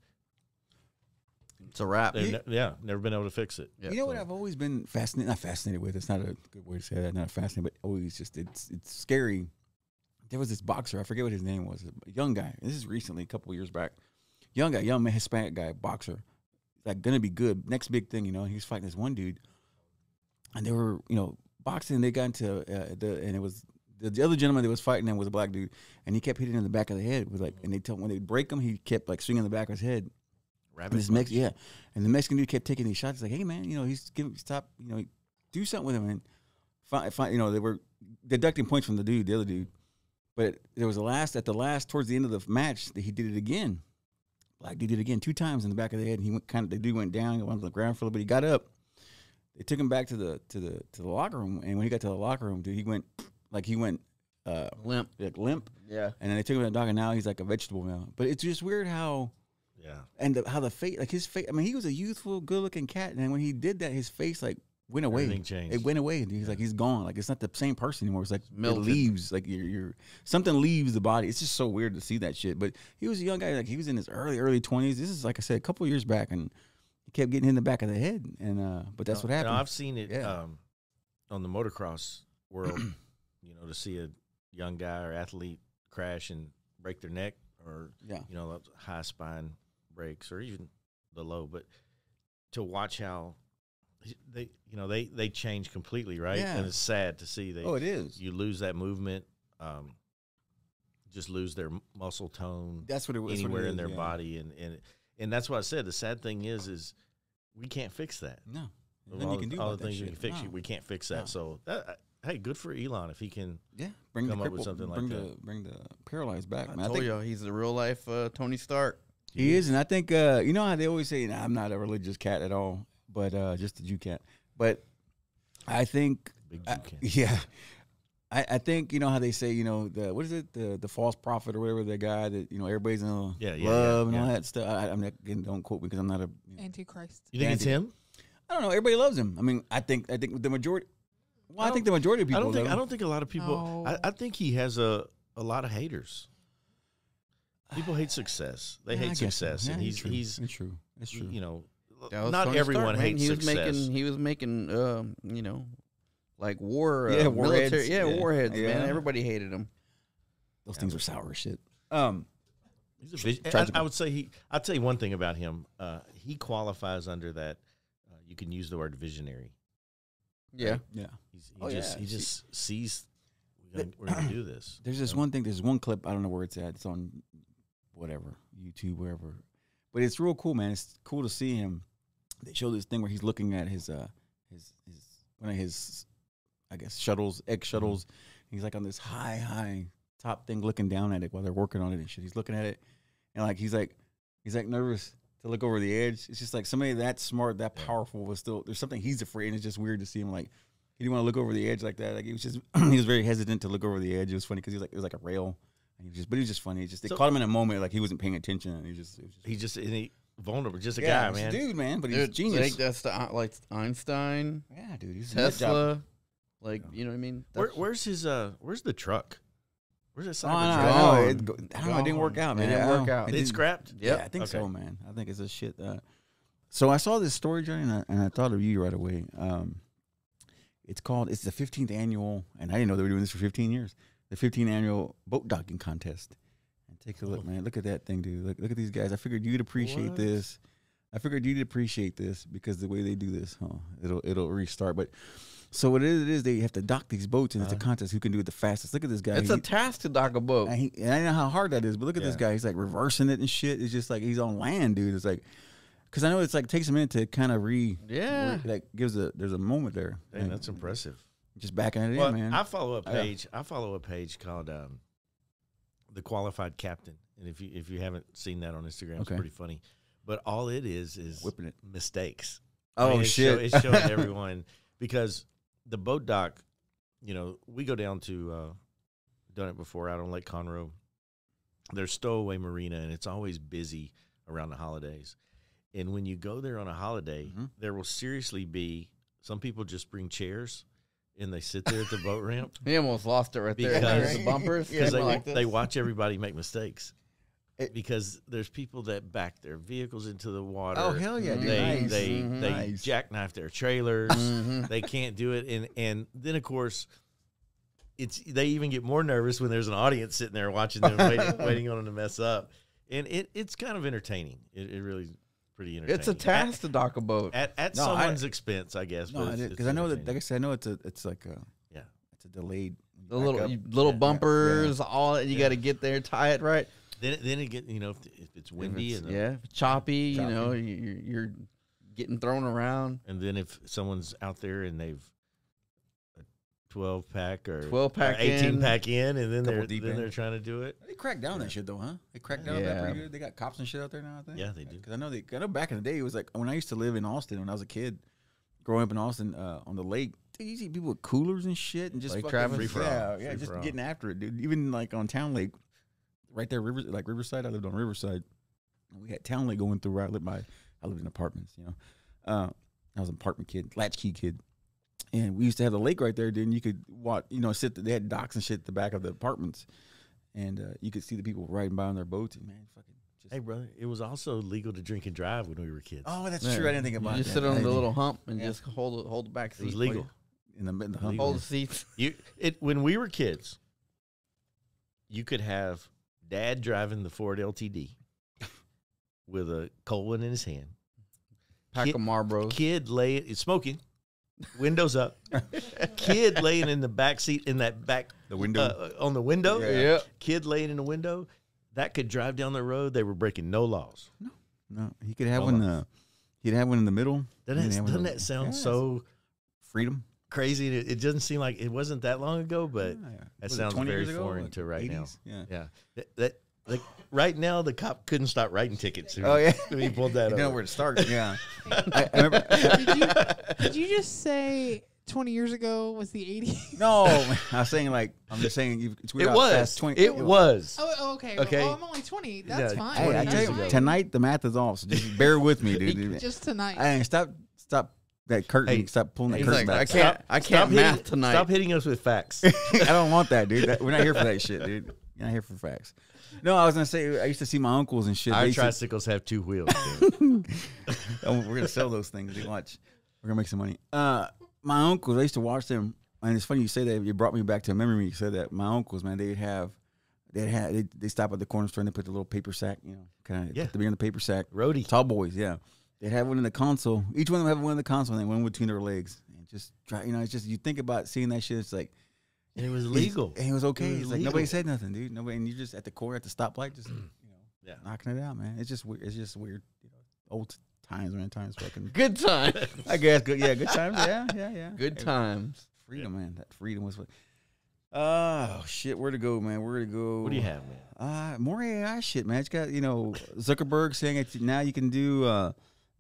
it's a wrap. Never been able to fix it. Yeah, what I've always been not fascinated with. It's not a good way to say that. Not fascinated, but always just it's scary. There was this boxer. I forget what his name was. A young guy. This is recently, a couple of years back. Young Hispanic guy, boxer. Like gonna be good. Next big thing, he was fighting this one dude, and they were, boxing. They got into and it was the other gentleman that was fighting him was a black dude, and he kept hitting him in the back of the head with and they when they break him, he kept swinging the back of his head. And the Mexican dude kept taking these shots. He's like, hey man, stop, do something with him. And they were deducting points from the other dude. But there was towards the end of the match that he did it again. Black dude did it again 2 times in the back of the head, and he the dude went down, he went on the ground for a little bit. He got up. They took him back to the locker room, and when he got to the locker room, dude, he went limp. Limp. Yeah. And then they took him to the doctor, and now he's like a vegetable now. But it's just weird how. Yeah. And how the face, his face. I mean, he was a youthful, good-looking cat, and then when he did that, his face went away. Everything changed. It went away, and he's gone. It's not the same person anymore. It's melted. It leaves. You're something leaves the body. It's just so weird to see that shit. But he was a young guy. He was in his early 20s. This is, like I said, a couple of years back, and he kept getting hit in the back of the head. And but that's what happened. I've seen it on the motocross world. To see a young guy or athlete crash and break their neck, or high spine breaks, or even the low, but to watch how they change completely, right? Yeah. And it's sad to see it is. You lose that movement, just lose their muscle tone. That's what it was. Anywhere in their body, and that's what I said. The sad thing is we can't fix that. No, all the things we can fix. We can't fix that. So hey, good for Elon if he can. Come up with something like that. Bring the paralyzed back. I told you he's the real life Tony Stark. He is, and I think how they always say, I'm not a religious cat at all, but just a Jew cat. But I think, big Jew cat. I think how they say what is it, the false prophet or whatever, the guy that everybody's in love and all that stuff. Again, don't quote me because I'm not a Antichrist. You think it's him? I don't know. everybody loves him. I mean, I think the majority. Well, I think the majority of people. I don't think a lot of people. No. I think he has a lot of haters. People hate success. They hate success, so. and It's true. he's It's true. It's true. You know, That was not Tony everyone Stark, man. hates success. He was making like war, Yeah, military, warheads. warheads, Yeah. man. Everybody hated him. Those things are sour as shit. He's a I would say I'll tell you one thing about him. He qualifies under that. You can use the word visionary. Yeah. Yeah. He just sees we're gonna do this. There's this one thing. There's one clip. I don't know where it's at. It's on whatever YouTube, wherever. But it's real cool, man. It's cool to see him. They show this thing where he's looking at his one of his, I guess, shuttles, egg shuttles. He's like on this high top thing, looking down at it while they're working on it and shit. He's looking at it, and like he's like nervous to look over the edge. It's just like somebody that smart, that powerful was still. There's something he's afraid, and it's just weird to see him like he didn't want to look over the edge like that. Like he was just he was very hesitant to look over the edge. It was funny because it was like a rail. And he was just funny. They caught him in a moment like he wasn't paying attention. And He vulnerable, just a guy, man. Dude, man, but he's genius. I think that's like Einstein. Yeah, dude, he's Tesla. Like, you know what I mean? Where's his where's the truck? Where's that I Cybertruck? don't know. It didn't work out, man. It didn't work out. It's scrapped. Yeah, I think so, man. I think it's a shit. So I saw this story, Johnny, and I thought of you right away. It's the 15th annual, and I didn't know they were doing this for 15 years. The 15th annual boat docking contest. And take a look, man. Look at that thing, dude. Look at these guys. I figured you'd appreciate this. Because the way they do this, it'll restart. But so what it is they have to dock these boats, and it's a contest who can do it the fastest. Look at this guy. It's a task to dock a boat. And I know how hard that is, but look at this guy. He's like reversing it and shit. It's just like he's on land, dude. It's like, because I know it's like takes a minute to kind of there's a moment there. Dang, that's impressive. Just backing it in, man. I follow a page called The Qualified Captain, and if you haven't seen that on Instagram, it's pretty funny. But all it is whipping it. Mistakes. Shit! It's showing everyone because the boat dock, we go down to done it before out on Lake Conroe. There's Stowaway Marina, and it's always busy around the holidays. And when you go there on a holiday, there will seriously be some people just bring chairs. And they sit there at the boat ramp. He almost lost it right there. Because The bumpers. Because they watch everybody make mistakes. Because there's people that back their vehicles into the water. Oh, hell yeah, dude. They jackknife their trailers. They can't do it. And then, of course, they even get more nervous when there's an audience sitting there watching them, waiting on them to mess up. And it's kind of entertaining. It really is pretty entertaining. It's a task to dock a boat. At someone's expense, I guess. No, because I know that, like I said, I know it's like it's a delayed. The little bumpers, all you got to get there, tie it right. Then it get if it's windy choppy, you're getting thrown around. And then if someone's out there and they've a 12-pack or 18-pack in, and then they're trying to do it. They cracked down that shit though, huh? They cracked down that pretty good. They got cops and shit out there now, I think. Yeah, they do. Because I know back in the day it was like when I used to live in Austin when I was a kid, growing up in Austin on the lake. Dude, you see people with coolers and shit and just Like fucking Travis? just getting after it, dude. Even like on Town Lake, right there, Riverside. I lived on Riverside. We had Town Lake going through where I lived in apartments, I was an apartment kid, latchkey kid. And we used to have the lake right there. Then you could watch, they had docks and shit at the back of the apartments. And you could see the people riding by on their boats. And man, fucking just. Hey, brother, it was also legal to drink and drive when we were kids. Oh, that's true. I didn't think about that. You just sit on the little hump and just hold the back seat. It was legal. In the hump. Hold the seats. When we were kids, you could have Dad driving the Ford LTD with a Coleman in his hand. Pack of Marlboros. Kid smoking. Windows up. Kid laying in the back seat in that back the window on the window. Yeah. Kid laying in the window. That could drive down the road. They were breaking no laws. No, he could have one. He'd have one in the middle. Doesn't that sound so freedom crazy? It doesn't seem like it wasn't that long ago, but that sounds very foreign to right 80s? now. Yeah. That right now the cop couldn't stop writing tickets. Oh yeah, he pulled that. You know where to start. Yeah. I remember. Did you just say 20 years ago was the 80s? No, I'm just saying. It's weird. It was. 20. It was. Oh, okay. Okay. Well, I'm only 20. That's fine. Hey, I tell you, tonight the math is off. So just bear with me, dude. Just tonight. Hey, stop that curtain. Hey, stop pulling that curtain back. I can't math tonight. Stop hitting us with facts. I don't want that, dude. We're not here for that shit, dude. You're not here for facts. No, I was gonna say I used to see my uncles and shit. Our tricycles have two wheels. We're gonna sell those things. Watch, we're gonna make some money. My uncles, I used to watch them and it's funny you say that. You brought me back to a memory. You said that my uncles, man, they stop at the corner store and they put the little paper sack, kind of put the beer in the paper sack. Roadie. Tall boys, yeah. They'd have one in the console. Each one of them have one in the console, and they went between their legs. And just try, it's just, you think about seeing that shit, it's like. And it was legal. And it was okay. It was like legal. nobody said nothing, dude. Nobody, and you're just at the corner at the stoplight, just knocking it out, man. It's just weird. It's just weird. Old times, man. Times fucking. Good time. I guess. Good. Yeah. Good times. Yeah. Good times. Freedom, man. That freedom was. Oh shit. Where to go, man? Where to go? What do you have, man? More AI shit, man. It's got Zuckerberg saying it now. You can do.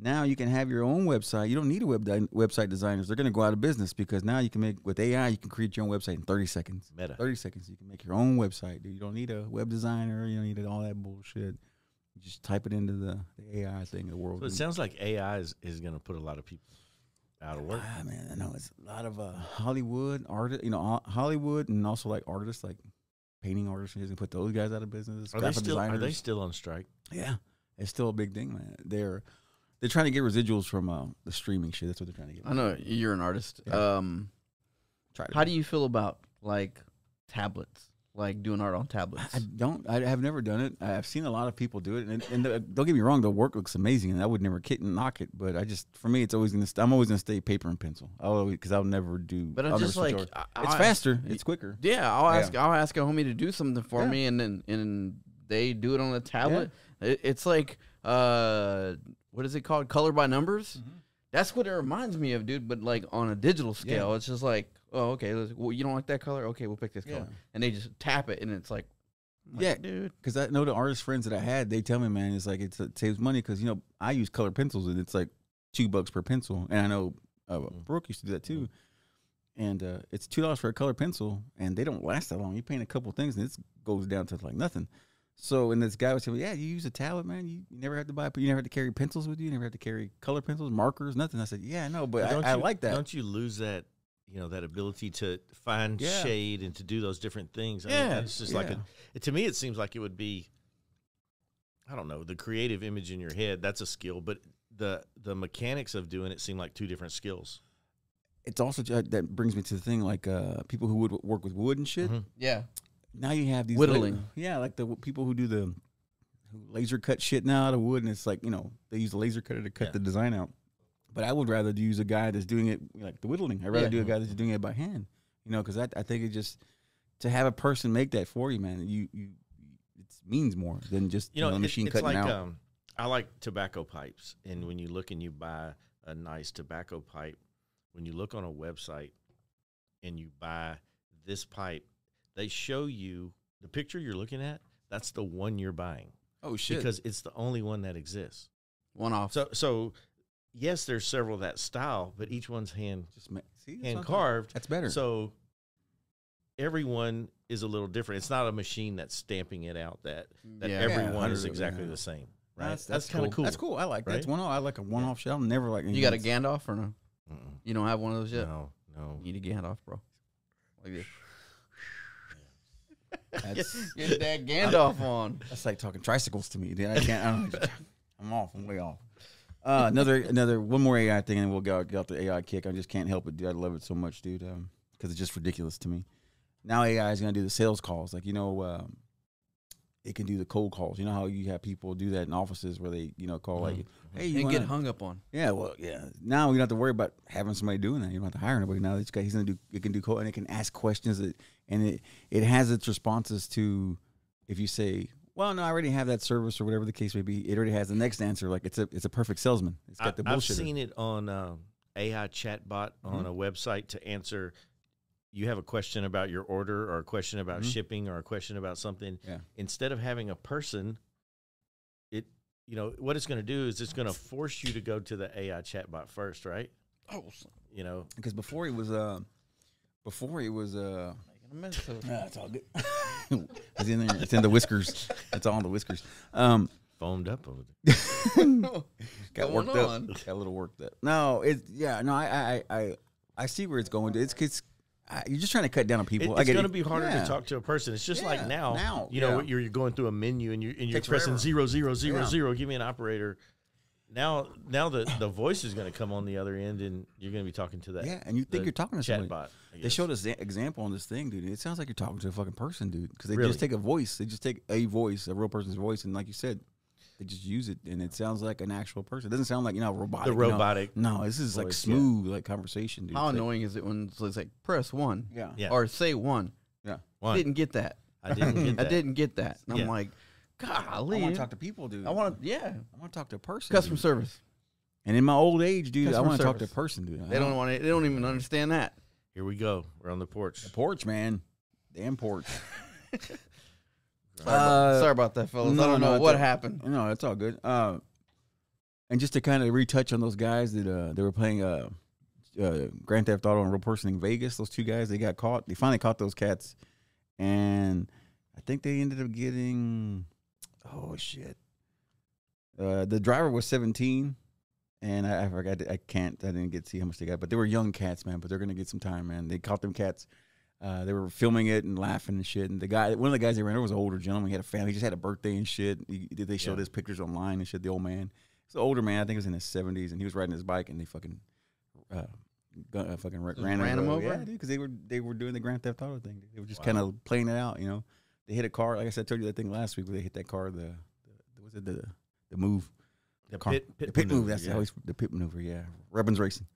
Now you can have your own website. You don't need a website designers. They're going to go out of business because now you can make, with AI, you can create your own website in 30 seconds. Meta. 30 seconds. You can make your own website, dude. You don't need a web designer. You don't need all that bullshit. You just type it into the AI thing of the world. So it sounds like AI is going to put a lot of people out of work. Man, I know it's a lot of Hollywood artists, Hollywood and also like artists, like painting artists. He's going to put those guys out of business. Are they still on strike? Yeah. It's still a big thing, man. They're trying to get residuals from the streaming shit. That's what they're trying to get. I know you're an artist. Yeah. How do you feel about like tablets, like doing art on tablets? I have never done it. I've seen a lot of people do it, and don't get me wrong, the work looks amazing, and I would never knock it. But for me, it's always I'm always gonna stay paper and pencil. Because I'll never do. But I'm just like, it's faster, it's quicker. Yeah, I'll ask a homie to do something for me, and they do it on a tablet. Yeah. It's like what is it called? Color by numbers. Mm-hmm. That's what it reminds me of, dude. But like on a digital scale, it's just like, oh, okay. Well, you don't like that color? Okay, we'll pick this color. And they just tap it, and it's like, dude. Because I know the artist friends that I had, they tell me, man, it's like it saves money because I use color pencils and it's like $2 per pencil, and I know Brooke used to do that too. And it's $2 for a color pencil, and they don't last that long. You paint a couple things, and it goes down to like nothing. So, and this guy was saying, yeah, you use a tablet, man. You never have to you never have to carry pencils with you. You never have to carry color pencils, markers, nothing. I said, yeah, I know, but I like that. Don't you lose that, that ability to find shade and to do those different things? I mean, it's just like to me, it seems like it would be, I don't know, the creative image in your head. That's a skill, but the mechanics of doing it seem like two different skills. It's also, that brings me to the thing, like people who would work with wood and shit. Mm-hmm. Yeah. Now you have these whittling. Like the people who do who laser cut shit now out of wood, and it's like, they use a laser cutter to cut the design out. But I would rather use a guy that's doing it like the whittling. I'd rather do a guy that's doing it by hand, because I think it just, to have a person make that for you, man, it means more than just a machine it's cutting like, out. I like tobacco pipes, and when you look and you buy a nice tobacco pipe, when you look on a website and you buy this pipe, they show you the picture you're looking at. That's the one you're buying. Oh shit! Because it's the only one that exists. One off. So yes, there's several of that style, but each one's hand carved. That's better. So everyone is a little different. It's not a machine that's stamping it out. That everyone is exactly the same. Right. That's kind of cool. That's cool. I like that. Right? I like a one-off shit. I'll never like. You got a Gandalf or no? You don't have one of those yet? No. You need a Gandalf, bro. Like this. Get that Gandalf on. That's like talking tricycles to me. Dude. I'm off. I'm way off. Another one more AI thing, and we'll get out the AI kick. I just can't help it, dude. I love it so much, dude. Because it's just ridiculous to me. Now AI is gonna do the sales calls, like it can do the cold calls. You know how you have people do that in offices where they call like, hey, you get hung up on. Yeah, well, yeah. Now you don't have to worry about having somebody doing that. You don't have to hire anybody. Now this guy, it can do cold, and it can ask questions, and it has its responses to, if you say, well, no, I already have that service or whatever the case may be. It already has the next answer. Like it's a perfect salesman. It's got the bullshit. I've seen it on AI chatbot on a website to answer. You have a question about your order or a question about shipping or a question about something. Yeah. Instead of having a person, what it's going to do is it's going to force you to go to the AI chatbot first, right? Oh, because before he was it's all good. It's in there. It's in the whiskers. It's all in the whiskers. Foamed up over there. Got worked up. Got a little worked up. No, I see where it's going. You're just trying to cut down on people. It's going to be harder to talk to a person. It's just like now you're going through a menu and you're pressing 0, 0, 0, 0. Give me an operator. now the voice is going to come on the other end, and you're going to be talking to that. Yeah, and you think you're talking to somebody. chatbot. They showed us the example on this thing, dude. It sounds like you're talking to a fucking person, dude. Because they Really? just take a voice. They just take a voice, a real person's voice, and like you said, they just use it, and it sounds like an actual person. It doesn't sound like robotic. The robotic. No, this is like voice, smooth, like conversation, dude. How It's like- annoying is it when it's like press 1 Yeah. or say 1? Yeah. One. Didn't get that. I didn't get that. I didn't get that. And Yeah. I'm like, I golly. want to talk to people, dude. I want to, yeah. I want to talk to a person. Customer dude. service. And in my old age, dude, I Customer want to talk to a service. person, dude. They don't want to. They don't even understand that. Here we go. We're on the porch. Porch, man. Damn porch. Sorry about that, fellas. I don't know it's what all- happened. No, it's all good. And just to kind of retouch on those guys that they were playing Grand Theft Auto and Real Person in Vegas, those two guys, they got caught. They finally caught those cats. And I think they ended up getting, oh, shit. The driver was 17. And I forgot, I didn't get to see how much they got. But they were young cats, man. But they're going to get some time, man. They caught them cats. They were filming it and laughing and shit. And one of the guys they ran over was an older gentleman. He had a family. He just had a birthday and shit. They showed his pictures online and shit, the old man. He's an older man. I think he was in his 70s. And he was riding his bike. And they fucking ran him over? Yeah, dude, because they were doing the Grand Theft Auto thing. They were just kind of playing it out, you know. They hit a car. Like I said, I told you that thing last week where they hit that car, the move. The Car. pit The pit move. maneuver, That's yeah. always the pit maneuver. Yeah, Rebens racing.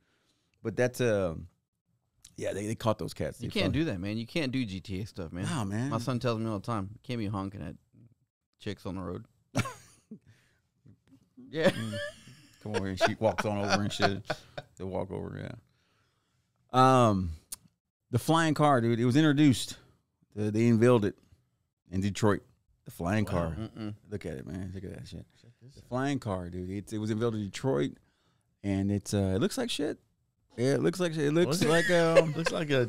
But that's yeah, they caught those cats. You can't do that, man. You can't do GTA stuff, man. No, man. My son tells me all the time, you can't be honking at chicks on the road. Yeah. Come over and she walks on over and shit. They walk over, yeah. The flying car, dude. It was introduced. They unveiled it in Detroit. The flying car. Look at it, man. Look at that shit. The flying car, dude. It was unveiled in Detroit, and it looks like shit. Yeah, it looks like shit. It looks like Looks like a.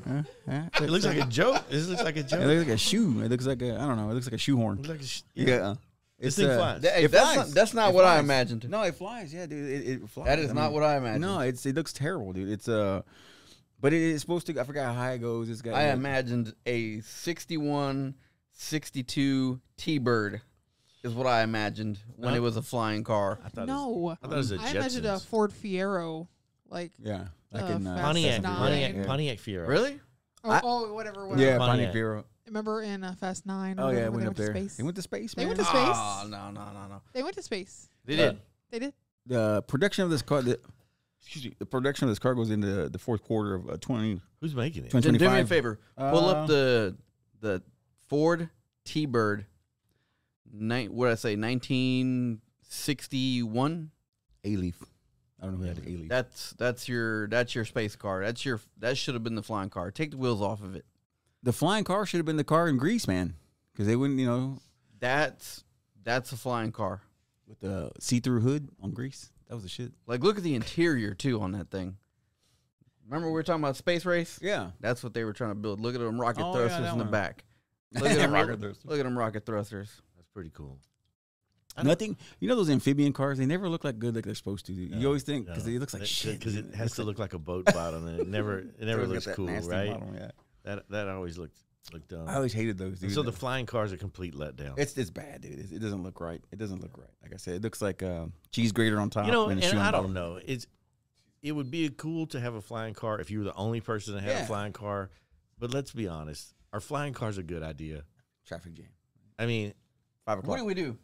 It looks like a joke. This looks like a joke. It looks like a shoe. It looks like I don't know. It looks like a shoehorn. Looks like a Yeah. This thing flies. It that's flies. Not, that's not It what I flies. imagined. No, it flies. Yeah, dude. It flies. That is not what I imagined. No, it looks terrible, dude. It's but it's supposed to. I forgot how high it goes. This guy. I imagined a 61, 62 T-Bird is what I imagined when No. it was a flying car. I thought No. I thought it was a I imagined a Jetsons. Ford Fiero. Like, Yeah, like Uh, in Fast Pontiac, Nine. Pontiac, Yeah. Pontiac Fiero. Really? whatever. yeah, Pontiac. Pontiac Fiero. Remember in Fast 9? Oh yeah, it it went up there. Space? They went to space. They Man. went to space. Oh, no. They went to space. They did. They did. The production of this car. The production of this car goes into the fourth quarter of 20. Who's making it? 2025. Do me a favor. Pull up the Ford T-Bird. What did I say? 1961. A-Leaf. I don't know who had the A-Leaf. That's your space car. That should have been the flying car. Take the wheels off of it. The flying car should have been the car in Greece, man, because they wouldn't, That's a flying car. with the see-through hood on Greece. That was the shit. Like, look at the interior too on that thing. Remember we were talking about space race? Yeah. That's what they were trying to build. Look at them rocket Oh, yeah, thrusters that in the one. back. Look at them Rocket thrusters. Look at them rocket thrusters. That's pretty cool. Nothing. Those amphibian cars? They never look like good like they're supposed to. You always think because it looks like shit. Because it has to look like a boat bottom, and it never looks cool, right? Yeah. That always looked dumb. I always hated those. Dude. So the flying car is a complete letdown. it's bad, dude. It doesn't look right. It doesn't look right. Like I said, it looks like a cheese grater on top. and a shoe on I bottom. don't know. It would be cool to have a flying car if you were the only person that had a flying car. But let's be honest, are flying cars a good idea? Traffic jam. I mean, 5 What o'clock. do we do?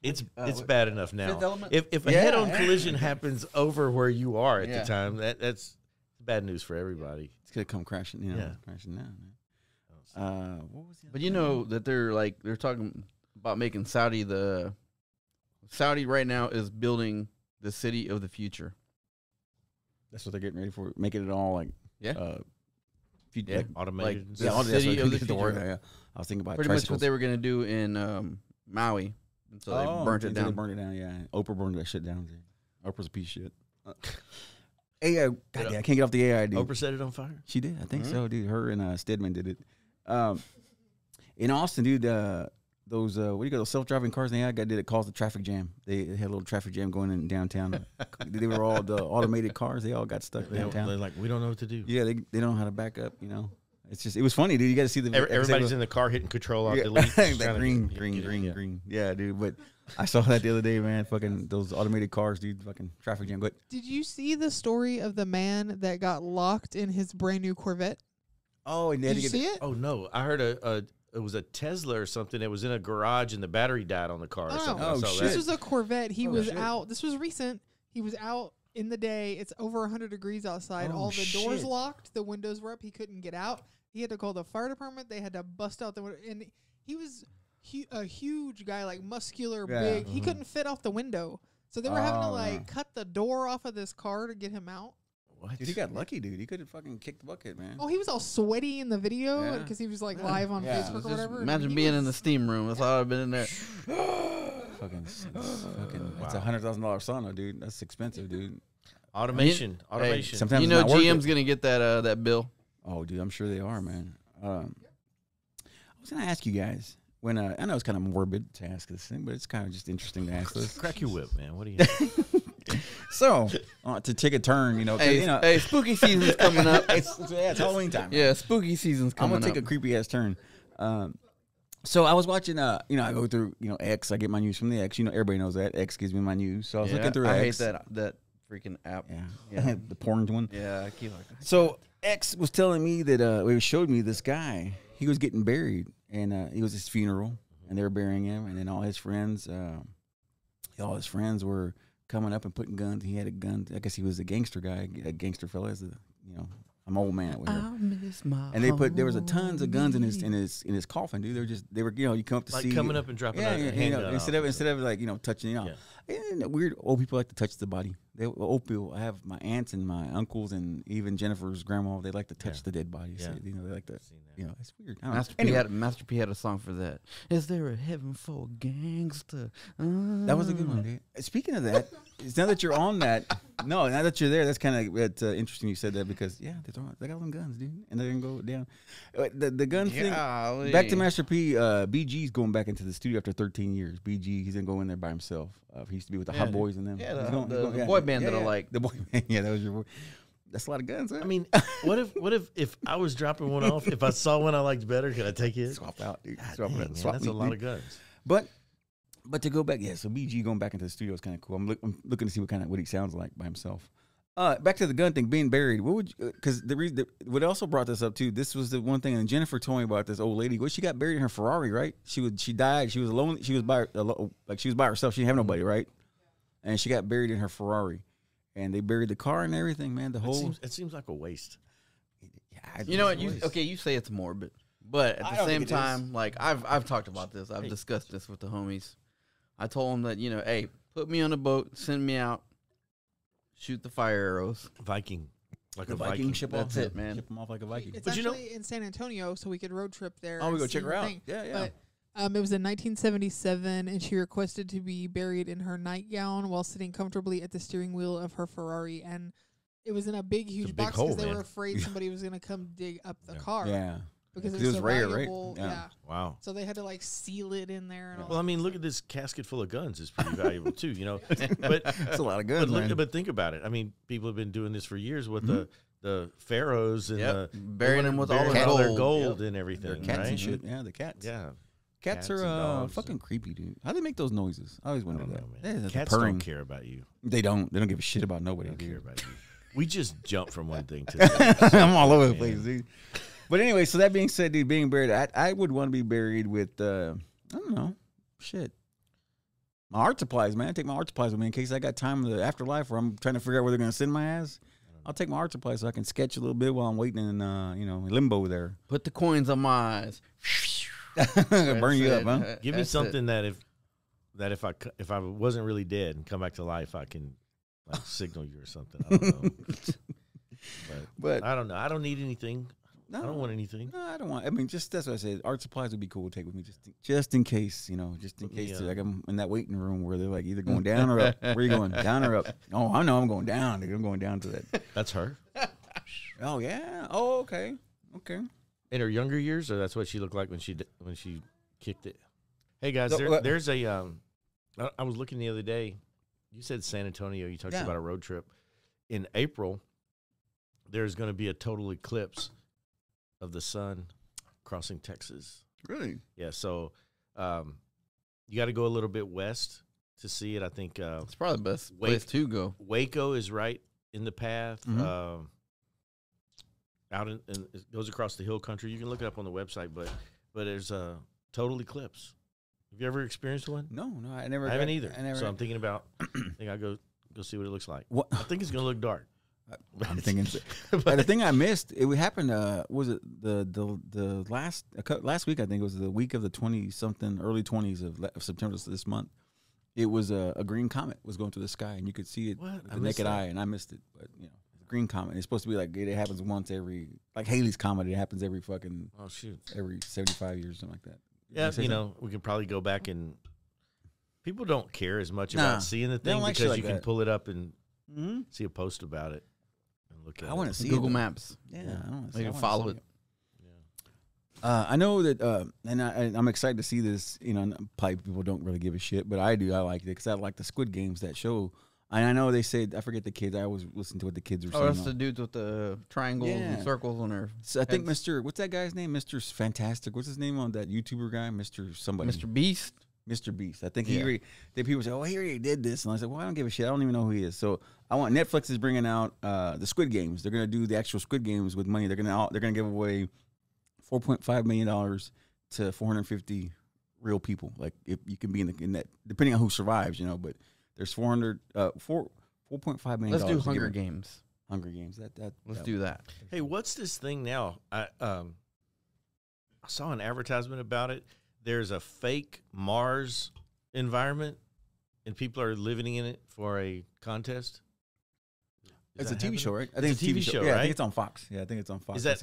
it's bad enough Fifth now. Element? If a head-on collision happens over where you are at Yeah. the time, that's bad news for everybody. It's gonna come crashing. Yeah. Crashing down. Man. What was the? But you know that they're talking about making Saudi right now is building the city of the future. That's what they're getting ready for. Making it all like Yeah. like, Automated. and the stuff. that's city what of the the word. future. Yeah. I was thinking about Pretty much tricycles. what they were going to do in Maui. And so they burnt it until down. They burned it down. Yeah. Oprah burned that shit down. Oprah's a piece of shit. AI. Goddamn, I can't get off the AI, dude. Oprah set it on fire. She did. I think so, dude. Her and Stedman did it. In Austin, dude, those those self-driving cars they did it caused the traffic jam. They had a little traffic jam going in downtown. They were all the automated cars. They all got stuck downtown. They're like, we don't know what to do. Yeah, they don't know how to back up. It's just, it was funny, dude. You got to see the Everybody's in the car hitting control off yeah. delete. That green. Yeah, dude. But I saw that the other day, man. Fucking those automated cars, dude. Fucking traffic jam. But Did you see the story of the man that got locked in his brand new Corvette? oh, and they had Did to you get see it? Oh no, I heard it was a Tesla or something. It was in a garage and the battery died on the car or something. I Oh, saw shit. This that. was a Corvette. He Oh, was shit. out. This was recent. He was out in the day. It's over 100 degrees outside. Oh, All the doors shit. locked. The windows were up. He couldn't get out. He had to call the fire department. They had to bust out the window. And he was a huge guy, like muscular, Yeah. big. He couldn't fit off the window. So they were having to Oh, like yeah. cut the door off of this car to get him out. What? Dude, he got lucky, dude. He could have fucking kicked the bucket, man. Oh, he was all sweaty in the video Yeah. because he was like live on Yeah, Facebook or just whatever. and Imagine he being in the was- steam room. That's all I've been in there. Fucking, it's a $100,000 sauna, dude. That's expensive, dude. Automation. Hey, Automation. Sometimes You it's know not worth GM's it. gonna get that bill. Oh, dude, I'm sure they are, man. I was gonna ask you guys when I know it's kind of morbid to ask this thing, but it's kind of just interesting to ask this. Crack your whip, man. What do you? So, to take a turn, you know, 'cause, Hey, you know, hey, spooky season's coming up. it's Halloween time. Yeah, spooky season's I'm coming gonna take up. a creepy ass turn. So I was watching, you know, I go through, you know, X. I get my news from the X. You know, everybody knows that X gives me my news. So I was looking through I X. hate that freaking app. Yeah, Yeah. the porn one. Yeah, I keep like So X was telling me that it showed me this guy. He was getting buried, and it was his funeral, and they were burying him, and then all his friends were coming up and putting guns. He had a gun. I guess he was a gangster guy, a gangster fella. You know, I'm an old man. I miss my And there was a tons of guns in his coffin, dude. They were you know, you come up to Like see coming up and dropping yeah, a you handgun know, off instead of like, you know, touching, you know. Yeah. And weird old people like to touch the body. Old people, I have my aunts and my uncles and even Jennifer's grandma. They like to touch the dead bodies. Yeah. So, you know, they like to. Seen that. You know, it's weird. I don't know. Master P, Anyway, Master P had a song for that. Is there a heaven for a gangster? that was a good one, dude. Speaking of that, it's now that you're on that. No, now that you're there, that's kind of interesting. You said that because they got them guns, dude, and they're gonna go down. The gun thing. Golly. Back to Master P. BG's going back into the studio after 13 years. BG, he's gonna go in there by himself. He used to be with the Hot Boys and them. Yeah, He's the going- the boy band that I like. The boy band. Yeah, that was your boy. That's a lot of guns, huh? I mean, what if I was dropping one off? If I saw one I liked better, could I take it? swap out, dude. God Swap dang, out. man, Swap that's a meet, lot dude. of guns. But to go back, yeah. So BG going back into the studio is kind of cool. I'm looking to see what he sounds like by himself. Back to the gun thing, being buried. What would because the reason what also brought this up too? This was the one thing, and Jennifer told me about this old lady. Well, she got buried in her Ferrari, right? She died. She was alone. She was by herself. She didn't have nobody, right? And she got buried in her Ferrari, and they buried the car and everything. Man, the whole It seems like a waste. yeah, You know what? You say it's morbid, but at I the don't same think it is. time, like I've talked about this. I've discussed this with the homies. I told them that, you know, hey, put me on a boat, send me out, shoot the fire arrows. Viking, like the a Viking Viking. ship That's off, it, man. Ship them off like a Viking. It's But you know- actually in San Antonio, so we could road trip there. Oh, we and go see check her out. thing. Yeah, yeah. But it was in 1977, and she requested to be buried in her nightgown while sitting comfortably at the steering wheel of her Ferrari. And it was in a big, huge big box hole, because they man. were afraid somebody was going to come dig up the car. Yeah, Because 'Cause it it was was so rare, right? valuable. Yeah. Yeah. Wow. So they had to like seal it in there. And all Well, I that. mean, look at this casket full of guns. It's pretty valuable too, you know. But that's a lot of but, guns, man. but think about it. I mean, people have been doing this for years with the pharaohs and Yep. the Burying them with all burying their all their gold. gold Yep. and Their everything, cats right? and shit. Yeah, the cats. Yeah. Cats and are dogs. fucking creepy, dude. How they make those noises? I always I wondered don't that. know, Yeah, man. the Cats purring. don't care about you. They don't. They don't give a shit about nobody. They don't dude. care about you. We just jump from one thing to the other. I'm all over the Man. place, dude. But anyway, so that being said, dude, being buried, I would want to be buried with, I don't know, shit. My art supplies, man. I take my art supplies with me in case I got time in the afterlife where I'm trying to figure out where they're going to send my ass. I'll take my art supplies so I can sketch a little bit while I'm waiting in, limbo there. Put the coins on my eyes. Burn you up, huh? Give me something that if I wasn't really dead and come back to life, I can like signal you or something. I don't know. But I don't know. I don't need anything. no, I don't want anything. No, I don't want. I mean, just that's what I said. Art supplies would be cool to take with me, just in case, just in Put me, case. Like I'm in that waiting room where they're like either going down or up. Where are you going? Down or up? Oh, I know I'm going down. Dude. I'm going down to that. That's her. Oh yeah. Oh okay. Okay. In her younger years, or that's what she looked like when she kicked it. Hey guys, So, there's a I was looking the other day. You said San Antonio. You talked Yeah. about a road trip in April. There's going to be a total eclipse of the sun crossing Texas. Really? Yeah, so you got to go a little bit west to see it. I think It's probably the best place to go. Waco is right in the path. Mhm. Out in it goes across the hill country. You can look it up on the website, but there's a total eclipse. Have you ever experienced one? No, I never. I haven't either. I never. So I'm thinking about. I think I'll go see what it looks like. What? I think it's gonna look dark. I'm thinking. The thing I missed, it happened. Was it the last week? I think it was the week of the 20-something, early 20s of September this month. It was a green comet was going through the sky, and you could see it with the naked eye, and I missed it. But green comet. It's supposed to be like it happens once every, like Halley's comet. It happens every fucking every 75 years, something like that. Yeah, we could probably go back and people don't care as much about seeing the thing like because like you can that. pull it up and see a post about it and look at it. I want to see Google it. Maps. Yeah, I want to You can follow it. I know that, and I'm excited to see this. Probably people don't really give a shit, but I do. I like it because I like the Squid Games, that show. And I know they said, I forget the kids. I always listen to what the kids were saying. Oh, that's the dudes with the triangles and circles on their So I think heads. what's that guy's name? Mr. Fantastic. What's his name on that YouTuber guy? Mr. somebody. Mr. Beast. Mr. Beast. I think then people say, oh, he already did this. And I said, well, I don't give a shit. I don't even know who he is. So Netflix is bringing out the Squid Games. They're going to do the actual Squid Games with money. They're going to give away $4.5 million to 450 real people. Like if you can be in that, depending on who survives, but there's 4.5 million. Let's do Hunger Games. Hunger Games. Let's do that. Hey, what's this thing now? I saw an advertisement about it. There's a fake Mars environment, and people are living in it for a contest. It's a TV show, right? I think it's a TV show, Yeah, right? I think it's on Fox. Yeah, I think it's on Fox. Is that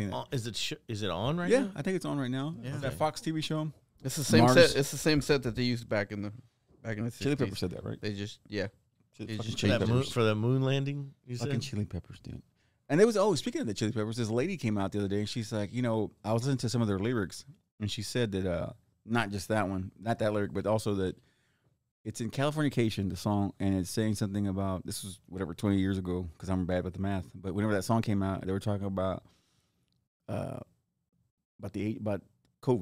is it on right yeah, now? I think it's on right now. Yeah. That Fox TV show. It's the same Mars. set. It's the same set that they used back in the 60s. Chili Peppers said that, right? They just They Fucking just Chili For Peppers. for the moon landing, you Fucking said? Chili Peppers, dude. And there was speaking of the Chili Peppers, this lady came out the other day and she's like, I was listening to some of their lyrics and she said that not just that one, not that lyric, but also that it's in Californication, the song, and it's saying something about, this was 20 years ago, because I'm bad with the math, but whenever that song came out, they were talking about COVID.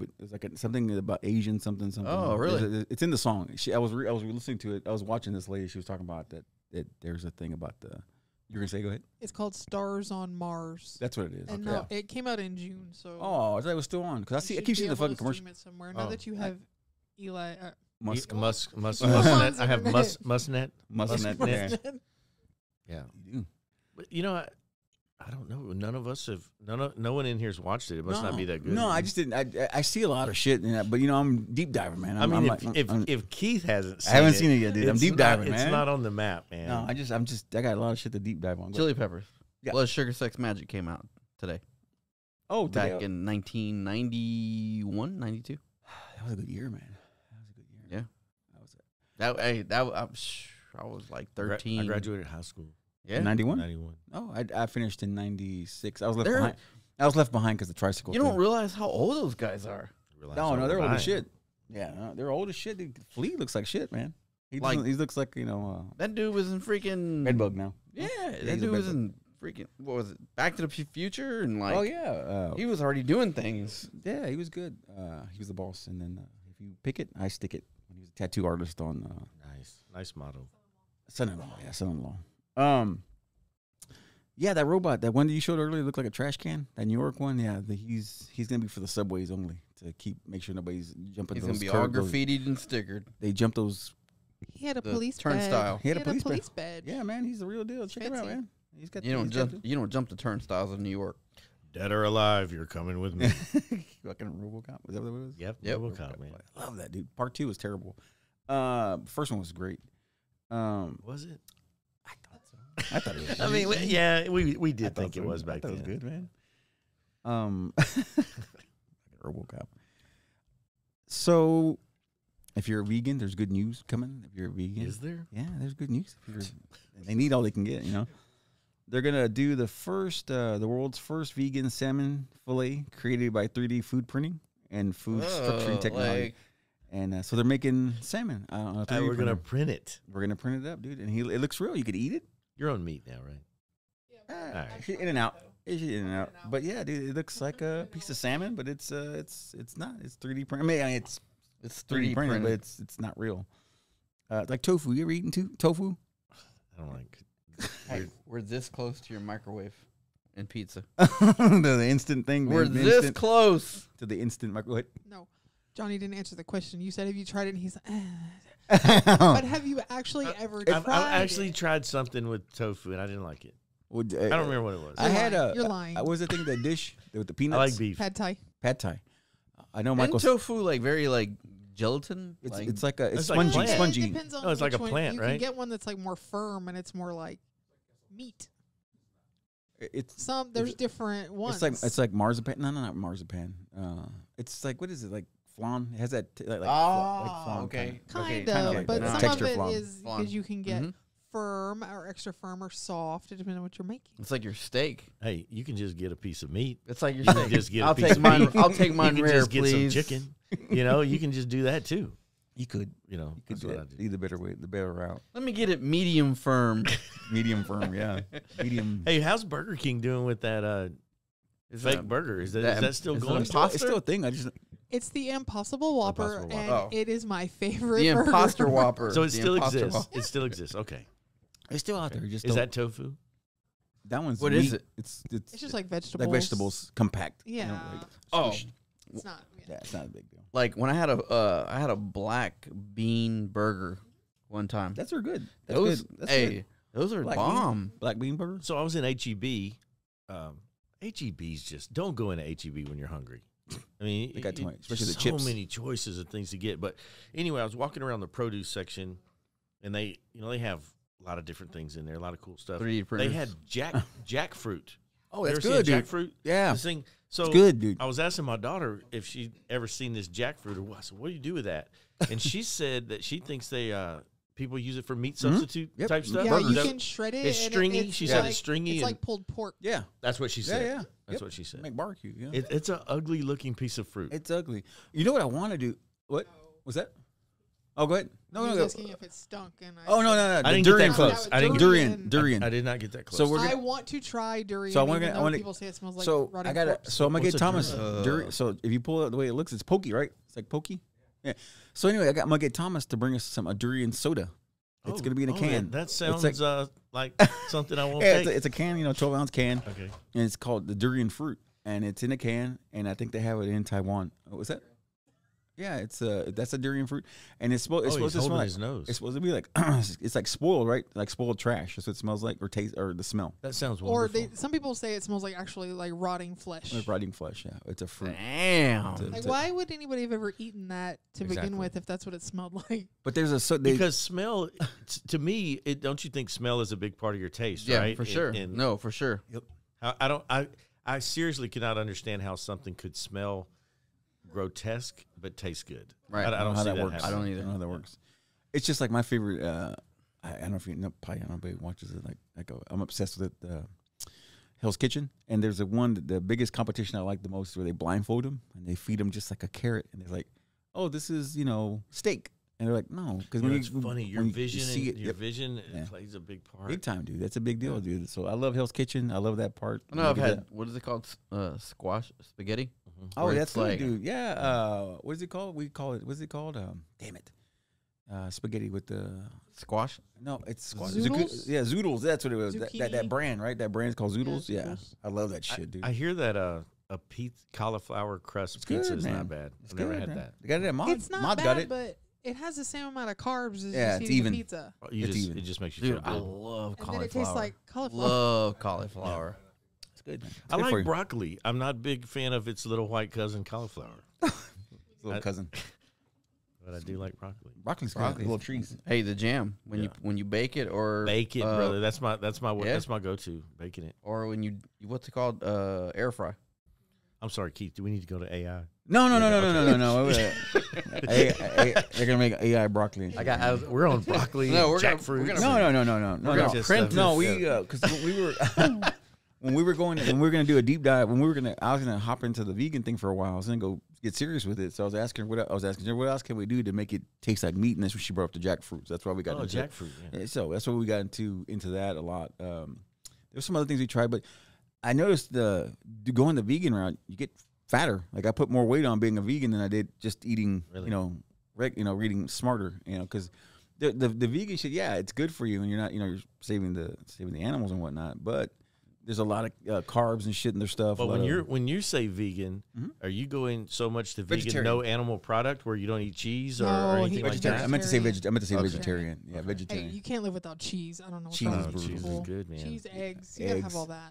It was like something about Asian something. Oh, really? It's in the song. I was listening to it. I was watching this lady. She was talking about that there's a thing about you're going to say, go ahead? It's called Stars on Mars. That's what it is. And Okay. no, it came out in June, so. Oh, I thought it was still on, because I keep seeing the fucking commercial. It somewhere. Now that you have Eli. Mustnet. I have Mustnet. Mustnet. Yeah. You do. But I don't know. None of us have. No one in here's watched it. It must not be that good. No, I just didn't. I see a lot of shit in that, but I'm deep diving, man. If Keith hasn't, seen I haven't seen it yet, dude. I'm deep diving, man. It's not on the map, man. No, I got a lot of shit to deep dive on. Chili Peppers. Yeah. Blood Sugar Sex Magic came out today. Oh, Back in 1991, 92. That was a good year, man. That was a good year. Yeah. I was like 13. I graduated high school. Yeah. 91? 91. Oh, I finished in 96. I was left behind. I was left behind because the tricycle. You don't realize how old those guys are. No, they're old as shit. Yeah, they're old as shit. Flea looks like shit, man. He looks like That dude was in freaking bedbug now. Yeah, he's that a dude was bedbug. in freaking what was it? Back to the Future and like. Oh yeah, he was already doing things. Yeah, he was good. He was the boss, and then if you pick it, I stick it. He was a tattoo artist on. Nice motto. Son-in-law, yeah, son-in-law. Yeah, that robot, that one that you showed earlier, looked like a trash can. That New York one, yeah, he's gonna be for the subways only to make sure nobody's jumping. He's those gonna be all graffitied and stickered. They jump those. He had a the police turnstile. badge. He had a police badge. Yeah, man, he's the real deal. Check him out, Fancy. man. He's got. You don't jump the turnstiles in New York. Dead or alive, you're coming with me. Fucking RoboCop. Was that what it was? Yep. RoboCop, man. I love that, dude. Part 2 was terrible. First one was great. Was it? I thought it was. I mean, we did think it was back then. It was good, man. RoboCop. So, if you're a vegan, there's good news coming. If you're a vegan, Is there? Yeah, there's good news. They need all they can get. They're gonna do the world's first vegan salmon fillet created by 3D food printing and food structuring technology. And so they're making salmon. We're gonna print it. We're gonna print it up, dude. And it looks real. You could eat it. You're on meat now, right? In and out. It's in and out. But yeah, dude, it looks like a piece of salmon, but it's not. It's 3D printed. I mean, it's 3D printed, but it's not real. Like tofu. You ever eaten tofu? I don't like. Hey, we're this close to your microwave and pizza. the instant thing. We're the this instant, close to the instant microwave. No, Johnny didn't answer the question. You said, "Have you tried it?" And he's like, But but have you actually ever tried I've actually tried something with tofu and I didn't like it. I don't remember what it was. I had You're lying. What was the thing? The dish with the peanuts. I like beef. Pad Thai? Pad Thai. I know and Michael. tofu like very like gelatin. It's like a It's like spongy, plant. spongy. It depends on No, it's like which a one. plant, you right? can get one that's like more firm and it's more like meat. It's There's different ones. it's like marzipan. No, not marzipan. It's like what is it like flan? It has that like flan okay. kind kinda of, like but that. some Texture of it flan. is Flan. because you can get Mhm. firm or extra firm or soft. It depends on what you're making. It's like your steak. Hey, you can just get a piece of meat. It's like your You can steak. just get a I'll piece take of mine. meat. I'll take mine You can rare, just get please. some chicken. You can just do that too. You could That's do what I that. do. Either better way, the better route. Let me get it medium firm. Medium firm, yeah. Medium. Hey, how's Burger King doing with that Is fake that- burger? Is that- that still is that going? It's still a thing. I just It's the Impossible Whopper, Impossible and Whopper. Oh. it is my favorite the burger. imposter whopper? So it The still imposter exists. whopper. It still exists. Okay. it's still out there. Just Is don't- that tofu? that one's What meat. is it? It's It's just like vegetables. like vegetables, compact. Yeah. like, Oh, squished. It's not. Yeah, it's not a big deal. like when I had a black bean burger one time. That's good. That's Those good. That's hey, good. those are Black bomb. Black bean burger. So I was in HEB. HEB's just don't go into HEB when you're hungry. I mean, They got too much, especially the so chips. many choices of things to get. But anyway, I was walking around the produce section, and they have a lot of different things in there, a lot of cool stuff. 3D They printers. had jackfruit. Oh, You that's ever seen good, dude. jackfruit? Yeah, This thing. So it's good, dude. I was asking my daughter if she'd ever seen this jackfruit or what. I said, "What do you do with that?" And she said that she thinks people use it for meat substitute Yep. type stuff. Yeah, Is you that- can shred it. it's and stringy. It's She said like, it's stringy It's and- like pulled pork. Yeah, That's what she said. yeah. That's Yep. what she said. Make barbecue. Yeah, It's an ugly looking piece of fruit. it's ugly. You know what I want to do? What was that? Oh, go ahead. I No, was no. asking if it stunk, and Oh no, no, no. I the didn't get durian that close. close. I didn't get Durian. Durian. I did not get that close. So we're I gonna. want to try durian. So I'm even gonna- though I wanna- people say it smells like So rotting I got it. corpse. So I'm gonna What's get a Thomas durian? durian. So if you pull it the way it looks, it's pokey, right? It's like pokey. Yeah. So anyway, I'm gonna get Thomas to bring us a durian soda. It's gonna be in a can. That sounds like- like something I won't Yeah, take. it's a can, 12-ounce can, Okay. and it's called the durian fruit, and it's in a can, and I think they have it in Taiwan. What was that? Yeah, that's a durian fruit, and it's supposed He's to smell holding like his nose. it's supposed to be like it's like spoiled, right? Like spoiled trash. That's what it smells like, or taste, or the smell. That sounds Or wonderful. some people say it smells like actually like rotting flesh. Like rotting flesh. Yeah, it's a fruit. Damn. It's Like, a- why would anybody have ever eaten that to Exactly. begin with if that's what it smelled like? But there's Because smell, to me, don't you think smell is a big part of your taste, Yeah, right? for sure. And No, for sure. I seriously cannot understand how something could smell grotesque but taste good. Right. I don't know how see that that works. I don't happening. either. I don't know how that works. It's just like my favorite. I don't know if you know. Probably nobody watches it. I'm obsessed with it. Hell's Kitchen, and there's the biggest competition I like the most, where they blindfold them and they feed them just like a carrot, and they're like, "Oh, this is steak," and they're like, "No," because You know, when it's funny. Your when vision, see it, your yep, vision Yeah. plays a big part. big time, dude. That's a big deal, dude. So I love Hell's Kitchen. I love that part. I know I've Look at had that. what is it called? Squash spaghetti. Oh, where that's it's good, like- dude. Yeah. What is it called? We call it. What's it called? Damn it. Spaghetti with the. Squash. No, it's Zoodles? Yeah, Zoodles. That's what it was. That Zucchini? brand, right? That brand's called Zoodles. Yeah, Yeah, Zoodles. I love that shit, dude. I hear that a cauliflower crust It's pizza good, is man. not bad. It's I've never good, had man. that. They got it at Mod. It's not Mod bad, got it. but it has the same amount of carbs as Yeah, just it's eating even. a pizza. It's even. It just makes you Dude, I feel good. love And then it cauliflower. tastes like cauliflower. Love cauliflower. It's good, man. It's I good for like you. broccoli. I'm not a big fan of its little white cousin cauliflower, Little cousin. but I do like broccoli. Broccoli's good. Broccoli's- Little trees. Hey, the jam when you bake it or Bake it, brother. That's my yeah. that's my go-to. Baking it. or when you what's it called air fry. I'm sorry, Keith. Do we need to go to AI? No. They're gonna make AI broccoli. We're on broccoli. No, we're gonna- jackfruit. we're gonna- No. We're gonna print No, this because we were when we were gonna do a deep dive. I was gonna hop into the vegan thing for a while. I was gonna go get serious with it. So I was asking her, what else can we do to make it taste like meat? And that's when she brought up the jackfruit. So that's why we got Oh, into it. jackfruit. Yeah. Yeah, so that's what we got into that a lot. There's some other things we tried, but I noticed going the vegan route, you get fatter. Like I put more weight on being a vegan than I did just eating, Really? Eating smarter, because the vegan shit, yeah, it's good for you, and you're not, you're saving the animals and whatnot, but there's a lot of carbs and shit in their stuff. But when you say vegan, are you going so much to vegan, Vegetarian. no animal product, where you don't eat cheese or No, anything he like vegetarian. that? I meant to say Okay. vegetarian. Yeah, Hey, vegetarian. you can't live without cheese. I don't know. What's Cheese wrong is with brutal. Cheese people. is good, man. Cheese, eggs. You gotta have all that.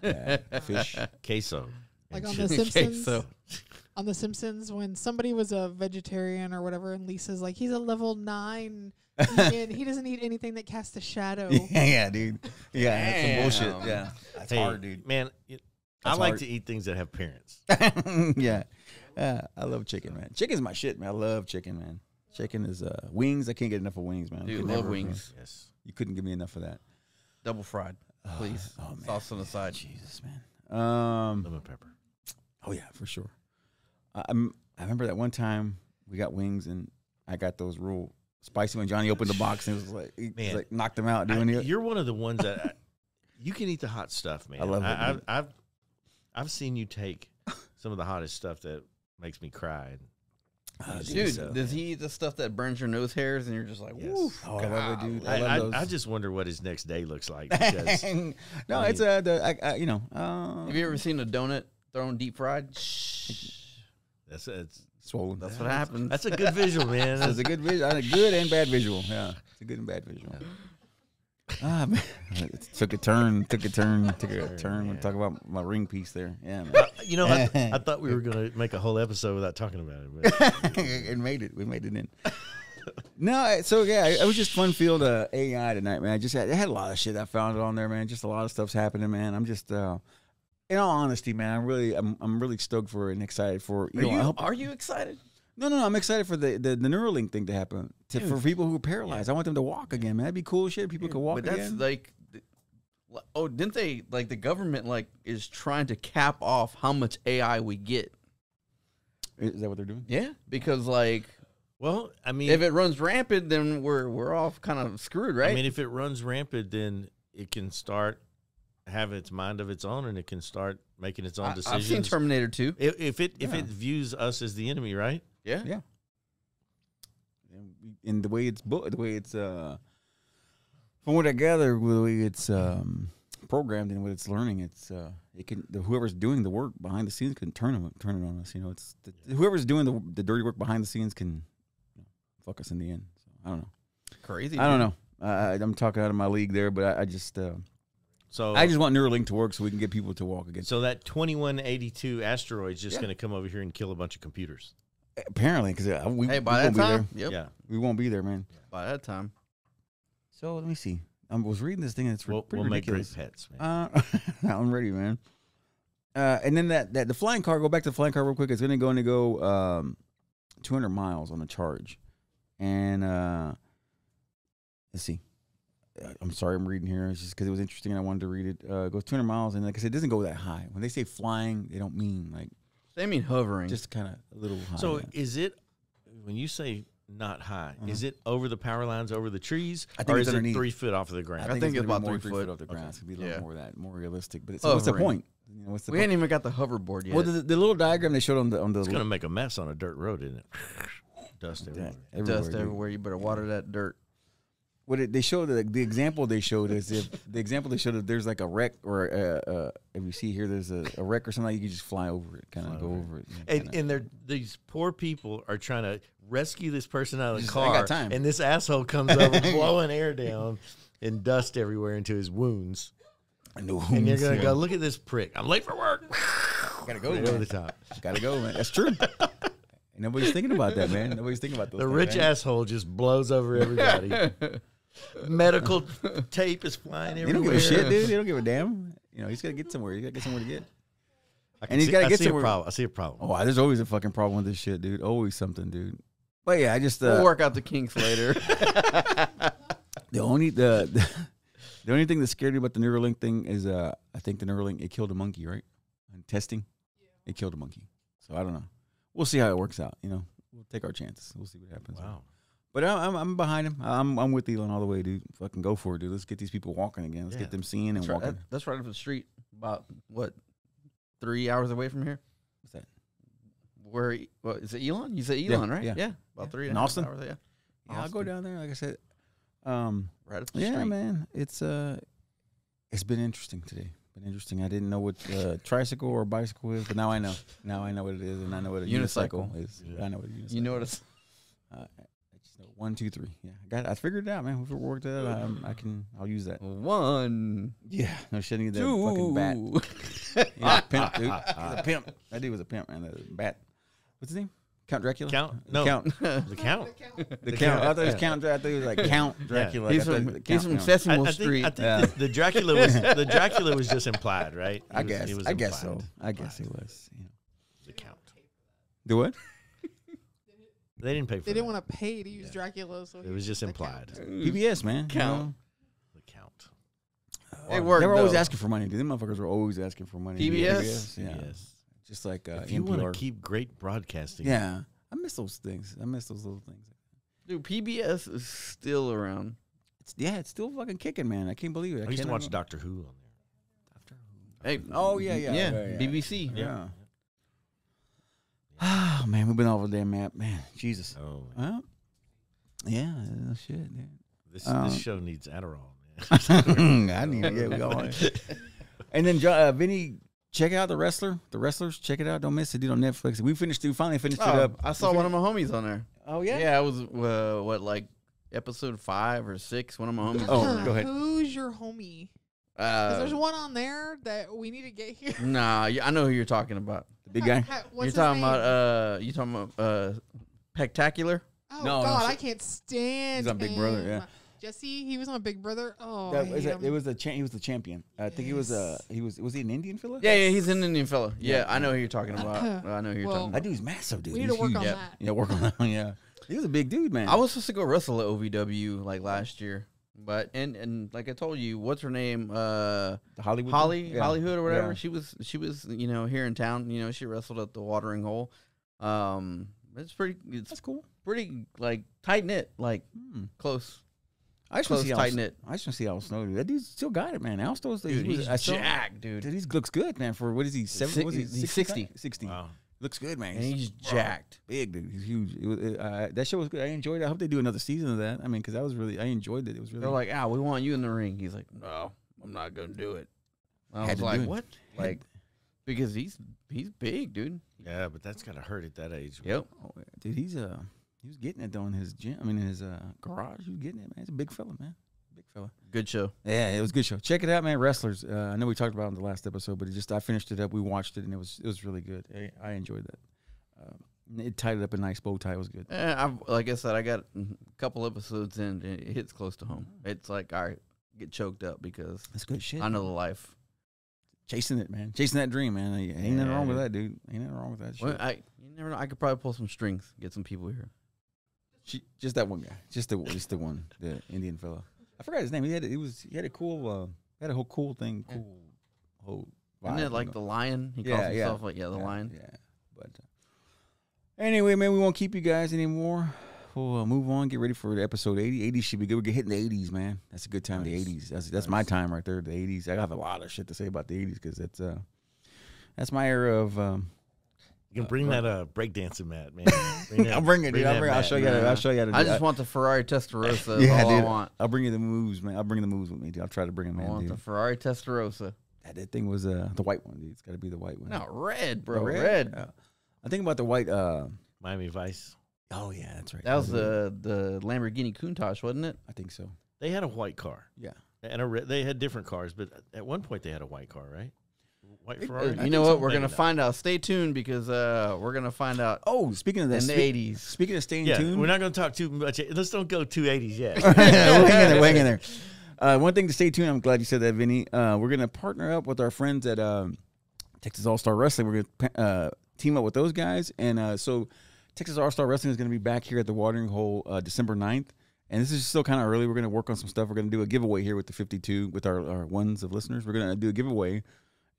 Yeah, fish. Queso. Like and on The shit. Simpsons. On The Simpsons, when somebody was a vegetarian or whatever, and Lisa's like, he's a level 9 vegan. He doesn't eat anything that casts a shadow. Yeah, dude. Yeah, that's some bullshit. Yeah, that's Hey, hard, dude. Man, I That's like hard. to eat things that have parents. Yeah, I love chicken, man. Chicken's my shit, man. I love chicken, man. Chicken is wings. I can't get enough of wings, man. Dude, Could love never, wings. Yes. You couldn't give me enough of that. Double fried, please. Oh man, Sauce on the side. Jesus, man. Lemon pepper. Oh yeah, for sure. I remember that one time we got wings and I got those real spicy when Johnny opened the box and it was like, he was Man. like knocked them out doing it. You're one of the ones that you can eat the hot stuff, man. I love it, man. I've seen you take some of the hottest stuff that makes me cry. Dude, So, does he eat the stuff that burns your nose hairs and you're just like, Yes. woo? Oh, I love it, dude. I love those. I just wonder what his next day looks like. Because No, I it's Have you ever seen a donut thrown deep fried? that's swollen. That's what happens. a good visual, man. It's a good visual, a good and bad visual. Yeah, it's a good and bad visual. Ah, man, it took a turn. When man. talk about my ring piece there. Yeah, man. You know, I thought we were going to make a whole episode without talking about it. But It made it. We made it in. No, so yeah, it was just fun field AI tonight, man. I had a lot of shit I found on there, man. Just a lot of stuff's happening, man. I'm just, in all honesty, man, I'm really stoked for and excited for. Are you excited? No, I'm excited for the Neuralink thing to happen for people who are paralyzed. I want them to walk again, man. That'd be cool shit. People could walk But that's again. like, didn't they, like the government is trying to cap off how much AI we get? Is that what they're doing? Yeah. Because well, I mean, if it runs rampant, then we're all kind of screwed, right? I mean, if it runs rampant, then it can start have its mind of its own, and it can start making its own decisions. I've seen Terminator 2. If it views us as the enemy, right? Yeah. Yeah. And the way it's from what I gather, the way it's programmed and what it's learning, whoever's doing the work behind the scenes can turn it on us. Whoever's doing the dirty work behind the scenes can fuck us in the end. So I don't know. Crazy. I don't know. I'm talking out of my league there, but I just So I just want Neuralink to work so we can get people to walk again. So that 2182 asteroid's just going to come over here and kill a bunch of computers. Apparently, because we Hey, by won't that be there. time, yep. Yeah. We won't be there, man. By that time, So let me see. I was reading this thing and it's We'll pretty make great ridiculous. pets, man. I'm ready, man. And then the flying car. Go back to the flying car real quick. It's going to go 200 miles on a charge, and let's see. I'm sorry, I'm reading here. It's just because it was interesting and I wanted to read it. It goes 200 miles, and like I said, it doesn't go that high. When they say flying, they don't mean like they mean hovering. just kind of a little high. So yeah. is it, when you say not high, is it over the power lines, over the trees, I think or it's is it underneath. 3 foot off of the ground? I think it's gonna about be 3 more foot. off the ground. It's gonna be a little Yeah. more of that, more realistic. But so what's the Hovering. point? What's the We point? ain't even got the hoverboard yet. Well, the little diagram they showed on the It's going to make a mess on a dirt road, isn't it? Dust everywhere. Dust dude. everywhere. You better water that dirt. They showed the example they showed is if there's like a wreck or if you see here there's a wreck or something, you can just fly over it, kind of go over it. And these poor people are trying to rescue this person out of the Just, I car, got time. and this asshole comes over blowing air down and dust everywhere into his wounds. And you're going to go, look at this prick. I'm late for work. Gotta go, Right man. over the top. Gotta go, man. That's true. And nobody's thinking about that, man. Nobody's thinking about those The things, rich man. asshole just blows over everybody. Medical tape is flying They everywhere. don't give a shit, dude. They don't give a damn. He's got to get somewhere. He's got to get somewhere to get. And he's got to get somewhere. I see a problem. Oh, there's always a fucking problem with this shit, dude. Always something, dude. But yeah, I just We'll work out the kinks later. the only thing that scared me about the Neuralink thing is I think the Neuralink, it killed a monkey, right? In testing, it killed a monkey. So I don't know. We'll see how it works out. We'll take our chances. We'll see what happens. Wow. But I'm behind him. I'm with Elon all the way, dude. Fucking go for it, dude. Let's get these people walking again. Let's Yeah. get them seeing and walking. That's right up the street. About what, 3 hours away from here. What's that? Where? What is it? Elon? You said Elon, right? yeah. Yeah, about 3 In Austin? hours. Yeah. Yeah, I'll go down there. Like I said, Right up the yeah, street. man, it's been interesting today. Been interesting. I didn't know what tricycle or bicycle is, but now I know. Now I know what it is, and I know what a unicycle is. Yeah. I know what a unicycle. You know what it's. I just know 1, 2, 3. Yeah, I figured it out, man. If it worked out, I'll use that. 1, Yeah, no shit. I need that 2. fucking bat. Yeah, pimp, dude. He's a pimp. That dude was a pimp, man. The bat. What's his name? Count Dracula. Count? No. Count. The count. The Count. I thought it was Count Dracula. I thought he was like Count Dracula. He's Like, I from, thought the he's Count, from you know. Sesame I Street. think Yeah. the Dracula was just implied, right? I guess. It was I guess so. implied. I guess it was. You know. The count. The what? They didn't pay for They that. didn't want to pay to use Dracula, so It was just implied. PBS, man. Count. The count. It worked, They were always though. asking for money, dude. Them motherfuckers were always asking for money. PBS? Yeah. Yes. Just like If you want NPR. to keep great broadcasting, Yeah. I miss those things. I miss those little things. Dude, PBS is still around. It's still fucking kicking, man. I can't believe it. I used to cannot watch believe- Doctor Who on there. Hey, Oh, yeah. BBC. Yeah. Oh, man, we've been off the damn map, man. Jesus. Oh, man. Well, yeah, shit. Yeah. This show needs Adderall, man. I need it. Yeah, we all. And then Vinny, check out The Wrestler. The Wrestlers, check it out. Don't miss it, dude. On Netflix. We finally finished it Oh, up. I saw one of my homies on there. Oh Yeah, it was like episode 5 or 6. One of my homies. Oh, was on go there. ahead. Who's your homie? 'Cause there's Uh, one on there that we need to get here. nah, I know who you're talking about. The big guy. What's You're his talking name? about Spectacular. Oh No, God, no, I can't stand. He's on Big Brother, him. yeah. Jesse, he was on Big Brother. Oh, That I was hate it him. was he was the champion. I think he was was he an Indian fella? Yeah, he's an Indian fella. Yeah, Yeah. I know who you're talking about. I know who you're Well, talking That about. dude's massive, dude. we need He's to work huge. on Yeah. that. Yeah, work on that. Yeah. He was a big dude, man. I was supposed to go wrestle at OVW like last year, but and like I told you, what's her name? the Hollywood. Holly Yeah. Hollywood or whatever. Yeah. She was here in town. She wrestled at the Watering Hole. It's That's cool. pretty like tight knit, like close. I just want to see tight knit. I just want to see Al Snow. That dude still got it, man. Al Snow's Dude, he's I saw- jacked, dude. Dude, he looks good, man. For what is he? 7? Was he He's 60? 60. 60. Wow. Looks good, man. And he's jacked. Big, dude. He's huge. It was, that show was good. I enjoyed it. I hope they do another season of that. I mean, because I enjoyed it. It was really. They're like, we want you in the ring. He's like, no, I'm not gonna do it. I Had was to like, do it. what? Like, because he's big, dude. Yeah, but that's gotta hurt at that age. Yep. Oh, dude, he was getting it though in his gym. I mean, in his garage. He was getting it, man. He's a big fella, man. Big fella. Good show. Yeah, it was a good show. Check it out, man. Wrestlers. I know we talked about it in the last episode, but I finished it up. We watched it, and it was really good. I enjoyed that. It tied it up a nice bow tie. It was good. Like I said, I got a couple episodes in. And it hits close to home. It's like, all right, get choked up because That's good shit. I know the life. Chasing it, man. Chasing that dream, man. Ain't nothing wrong with that, dude. Ain't nothing wrong with that shit. Well, you never know. I could probably pull some strings, get some people here. Just that one guy. Just the one, the Indian fella. I forgot his name. He had a cool had a whole cool thing. Cool whole Isn't vibe it like going. the lion? He Yeah, calls yeah. himself like the lion. Yeah. But anyway, man, we won't keep you guys anymore. We'll move on. Get ready for episode 80. 80 should be good. We're hitting the 80s, man. That's a good time. Nice. The 80s. That's my time right there. The 80s. I have a lot of shit to say about the 80s because that's my era of. You can bring that breakdancing mat, man. I'll bring it, dude. that I'll mat. show you. I'll show you how to do I it. just want the Ferrari Testarossa. Yeah, That's all I dude. want. I'll bring you the moves, man. I'll bring the moves with me, dude. I'll try to bring them I in, want dude. the Ferrari Testarossa. That thing was the white one, dude. It's got to be the white one. No, red, bro. The Red. Yeah. I think about the white. Miami Vice. Oh yeah, that's right. That was the Lamborghini Countach, wasn't it? I think so. They had a white car. Yeah. And they had different cars, but at one point they had a white car, right? White Ferrari. You I know think what? We're maybe gonna not. find out. Stay tuned because we're gonna find out Oh, speaking of that, in the 80s. Speaking of staying Yeah, tuned, we're not going to talk too much. Let's don't go 280s yet. we'll hang in there. One thing to stay tuned. I'm glad you said that, Vinny. We're gonna partner up with our friends at Texas All Star Wrestling. We're gonna team up with those guys, and so Texas All Star Wrestling is gonna be back here at the Watering Hole December 9th. And this is still kind of early. We're gonna work on some stuff. We're gonna do a giveaway here with the 52 with our ones of listeners. We're gonna do a giveaway,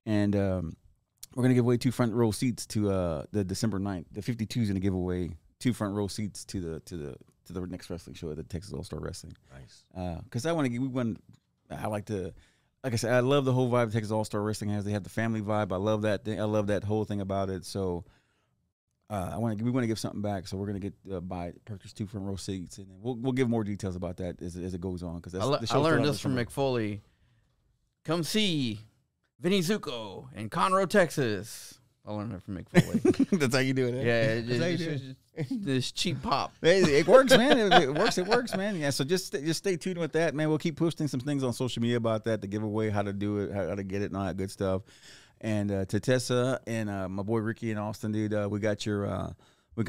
and we're gonna give away 2 front row seats to the December 9th. The 52 is gonna give away 2 front row seats to the next wrestling show at the Texas All Star Wrestling. Nice. Because I like to like I said, I love the whole vibe Texas All-Star Wrestling has. They have the family vibe. I love that thing. I love that whole thing about it. So we want to give something back. So we're going to get purchase 2 front row seats, and then we'll give more details about that as it goes on. Because I learned this from McFoley. Come see Vinnie Zuko in Conroe, Texas. I learned it from McFoley. That's how you do it. Yeah, this cheap pop. Hey, it works, man. It works, man. Yeah, so just stay tuned with that, man. We'll keep posting some things on social media about that, the giveaway, how to do it, how to get it, and all that good stuff. And to Tessa and my boy Ricky in Austin, dude, we got your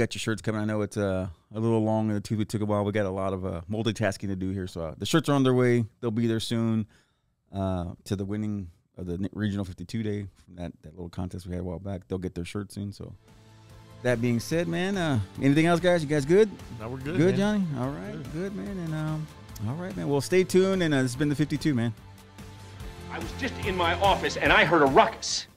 shirts coming. I know it's a little long in the tooth. We took a while. We got a lot of multitasking to do here, so the shirts are on their way. They'll be there soon. To the winning of the regional 52 day from that little contest we had a while back. They'll get their shirt soon. So that being said, man, anything else, guys? You guys good? No, we're good. Good, man. Johnny? All right. Good, man. And all right, man. Well, stay tuned. And this has been the 52, man. I was just in my office and I heard a ruckus.